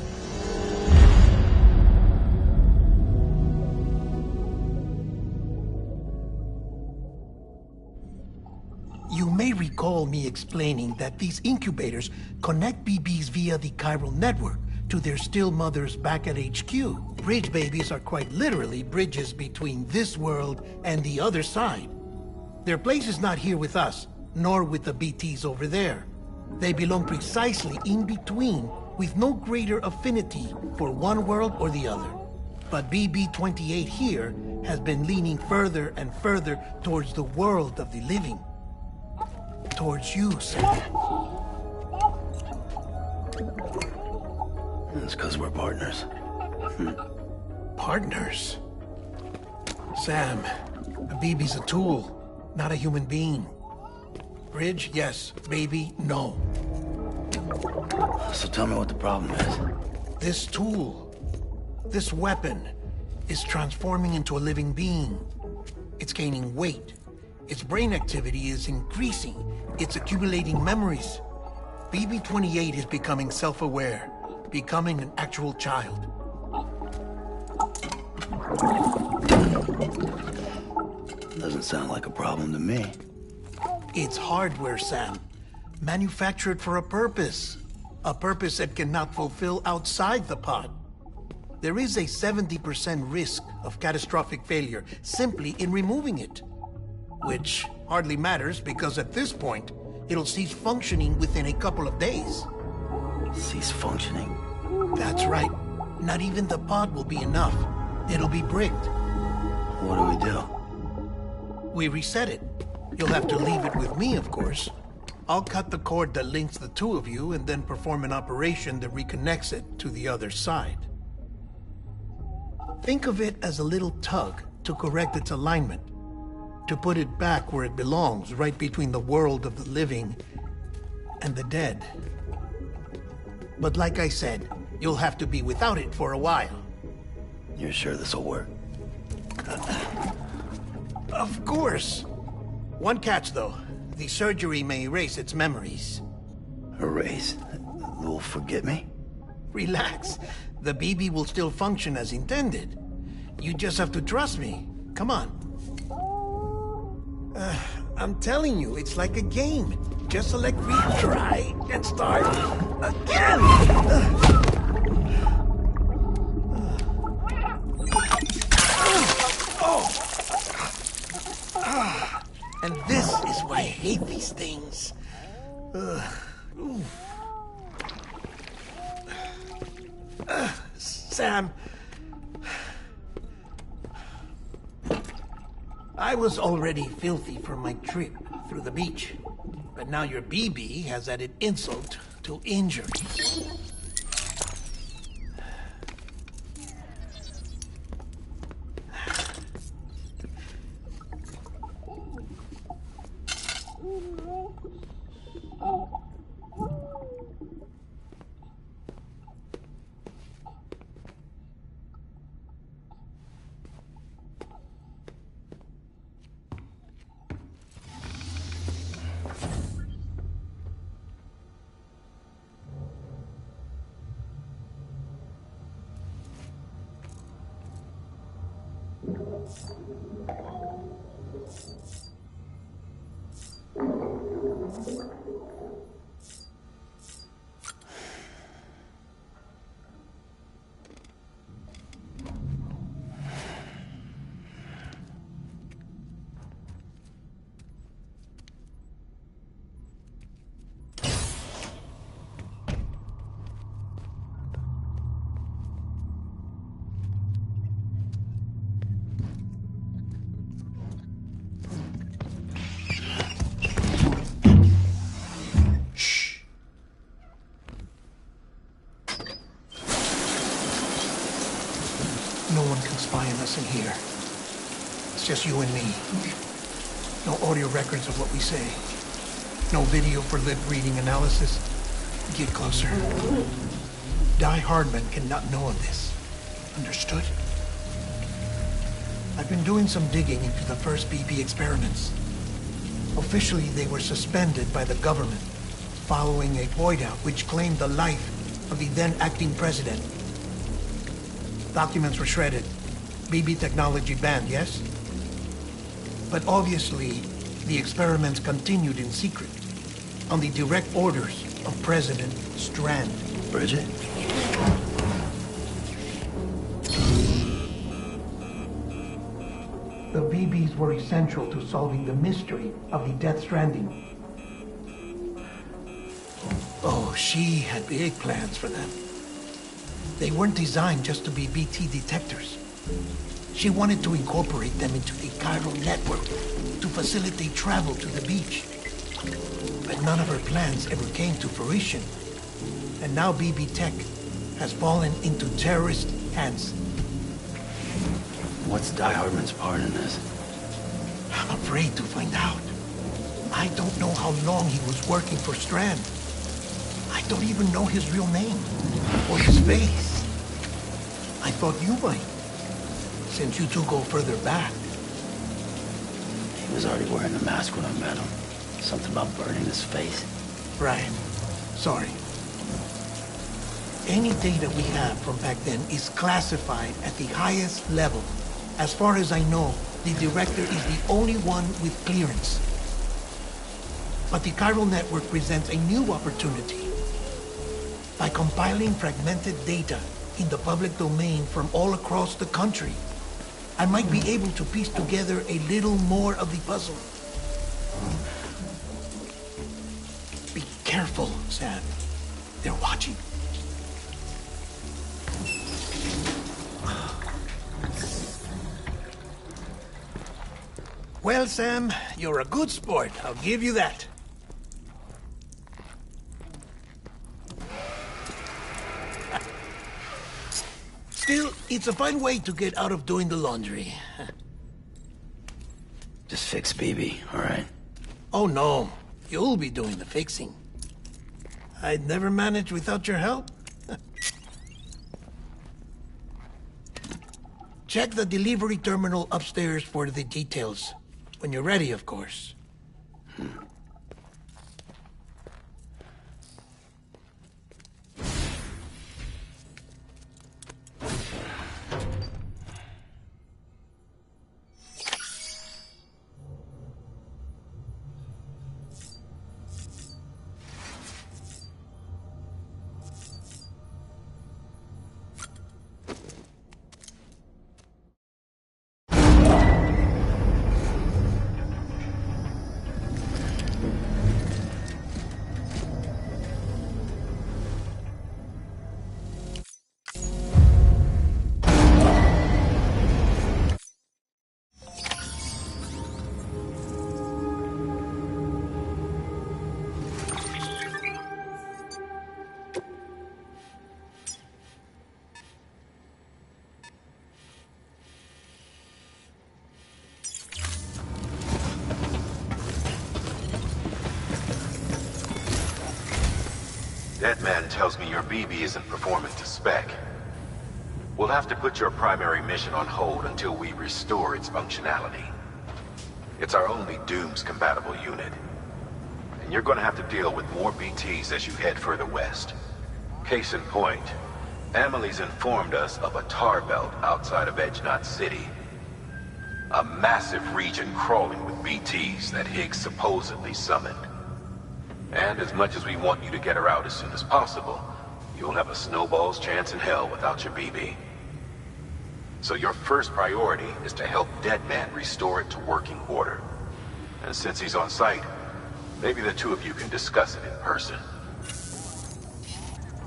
You may recall me explaining that these incubators connect BBs via the chiral network to their still mothers back at HQ. Bridge babies are quite literally bridges between this world and the other side. Their place is not here with us, nor with the BTs over there. They belong precisely in between, with no greater affinity for one world or the other. But BB-28 here has been leaning further and further towards the world of the living. Towards you, Sam. It's because we're partners. Partners? Sam, a BB's a tool, not a human being. Bridge, yes. Baby, no. So tell me what the problem is. This tool, this weapon, is transforming into a living being. It's gaining weight. Its brain activity is increasing. It's accumulating memories. BB-28 is becoming self-aware, becoming an actual child. Doesn't sound like a problem to me. It's hardware, Sam. Manufactured for a purpose. A purpose it cannot fulfill outside the pod. There is a 70% risk of catastrophic failure simply in removing it. Which hardly matters because at this point, It'll cease functioning within a couple of days. Cease functioning? That's right. Not even the pod will be enough. It'll be bricked. What do we do? We reset it. You'll have to leave it with me, of course. I'll cut the cord that links the two of you and then perform an operation that reconnects it to the other side. Think of it as a little tug to correct its alignment, to put it back where it belongs, right between the world of the living and the dead. But like I said, you'll have to be without it for a while. You're sure this'll work? Of course. One catch, though. The surgery may erase its memories. Erase? They'll forget me? Relax. The BB will still function as intended. You just have to trust me. Come on. I'm telling you, it's like a game. Just select retry and start again. And this is why I hate these things. Sam, I was already filthy from my trip through the beach, but now your BB has added insult to injury. No one can spy on us in here. It's just you and me. No audio records of what we say. No video for lip-reading analysis. Get closer. Die Hardman cannot know of this. Understood? I've been doing some digging into the first BB experiments. Officially, they were suspended by the government following a void out which claimed the life of the then acting president. Documents were shredded. BB technology banned, yes? But obviously, the experiments continued in secret, on the direct orders of President Strand. Bridget? The BBs were essential to solving the mystery of the Death Stranding. Oh, she had big plans for them. They weren't designed just to be BT detectors. She wanted to incorporate them into the chiral network to facilitate travel to the beach. But none of her plans ever came to fruition. And now BB Tech has fallen into terrorist hands. What's Die Hardman's part in this? I'm afraid to find out. I don't know how long he was working for Strand. I don't even know his real name or his face. I thought you might, since you two go further back. He was already wearing a mask when I met him. Something about burning his face. Right. Sorry. Any data we have from back then is classified at the highest level. As far as I know, the director is the only one with clearance. But the chiral network presents a new opportunity. By compiling fragmented data in the public domain from all across the country, I might be able to piece together a little more of the puzzle. careful, Sam. They're watching. Well, Sam, you're a good sport. I'll give you that. Still, it's a fine way to get out of doing the laundry. Just fix BB, all right? Oh, no. You'll be doing the fixing. I'd never manage without your help. Check the delivery terminal upstairs for the details. When you're ready, of course. That man tells me your BB isn't performing to spec. We'll have to put your primary mission on hold until we restore its functionality. It's our only Dooms-compatible unit. And you're gonna have to deal with more BTs as you head further west. Case in point, Amelie's informed us of a tar belt outside of Edge Knot City. A massive region crawling with BTs that Higgs supposedly summoned. And as much as we want you to get her out as soon as possible, you'll have a snowball's chance in hell without your BB. So your first priority is to help Deadman restore it to working order. And since he's on site, maybe the two of you can discuss it in person.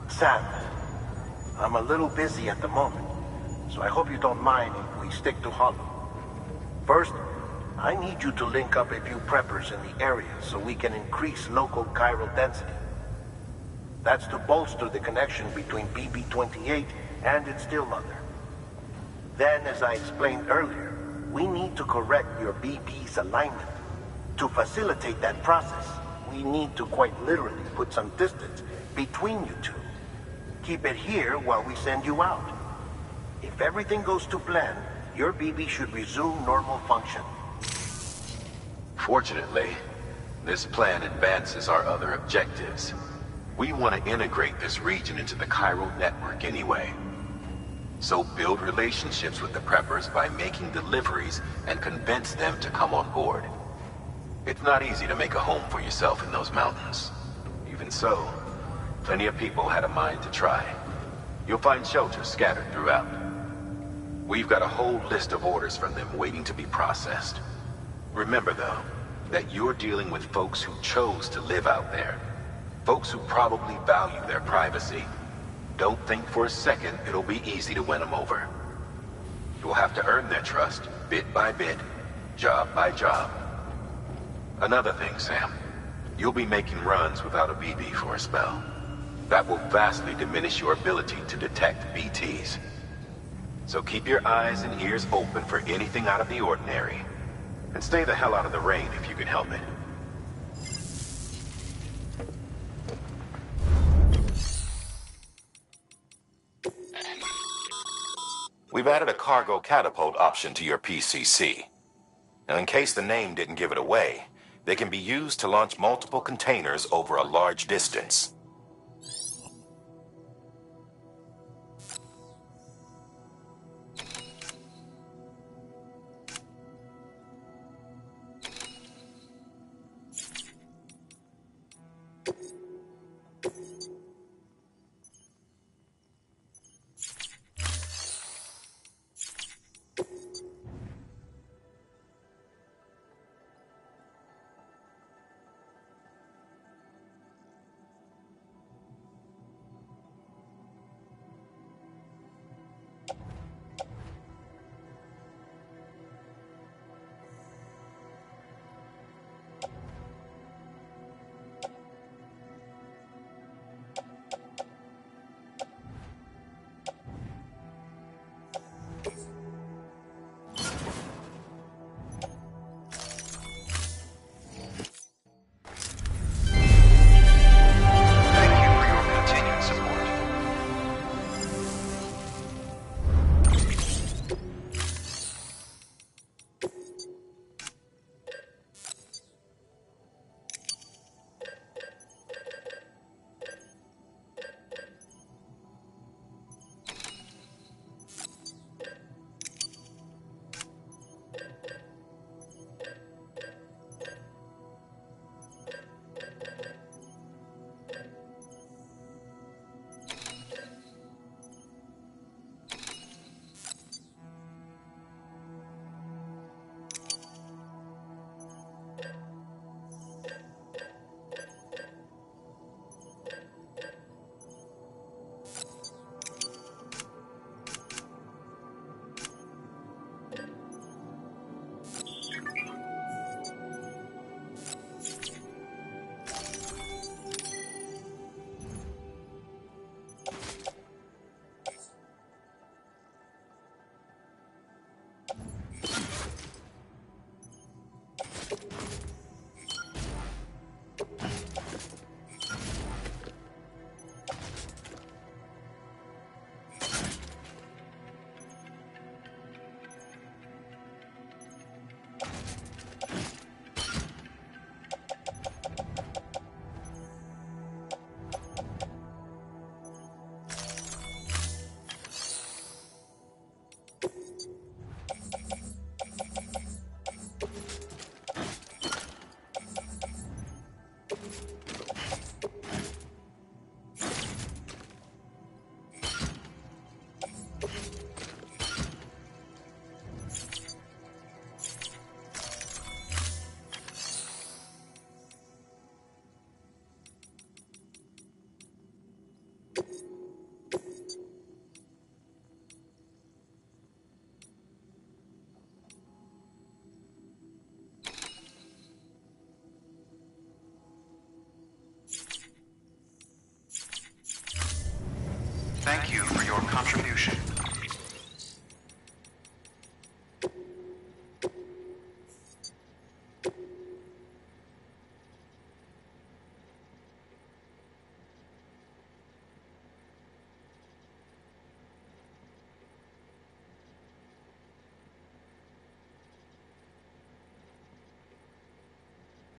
Sam, I'm a little busy at the moment, so I hope you don't mind if we stick to Hollow. First, I need you to link up a few preppers in the area so we can increase local chiral density. That's to bolster the connection between BB-28 and its stillmother. Then, as I explained earlier, we need to correct your BB's alignment. To facilitate that process, we need to quite literally put some distance between you two. Keep it here while we send you out. If everything goes to plan, your BB should resume normal function. Fortunately, this plan advances our other objectives. We want to integrate this region into the chiral network anyway. So build relationships with the preppers by making deliveries and convince them to come on board. It's not easy to make a home for yourself in those mountains. Even so, plenty of people had a mind to try. You'll find shelters scattered throughout. We've got a whole list of orders from them waiting to be processed. Remember, though, that you're dealing with folks who chose to live out there. Folks who probably value their privacy. Don't think for a second it'll be easy to win them over. You'll have to earn their trust, bit by bit, job by job. Another thing, Sam. You'll be making runs without a BB for a spell. That will vastly diminish your ability to detect BTs. So keep your eyes and ears open for anything out of the ordinary. And stay the hell out of the rain if you can help it. We've added a cargo catapult option to your PCC. Now, in case the name didn't give it away, they can be used to launch multiple containers over a large distance. Thank you for your contribution.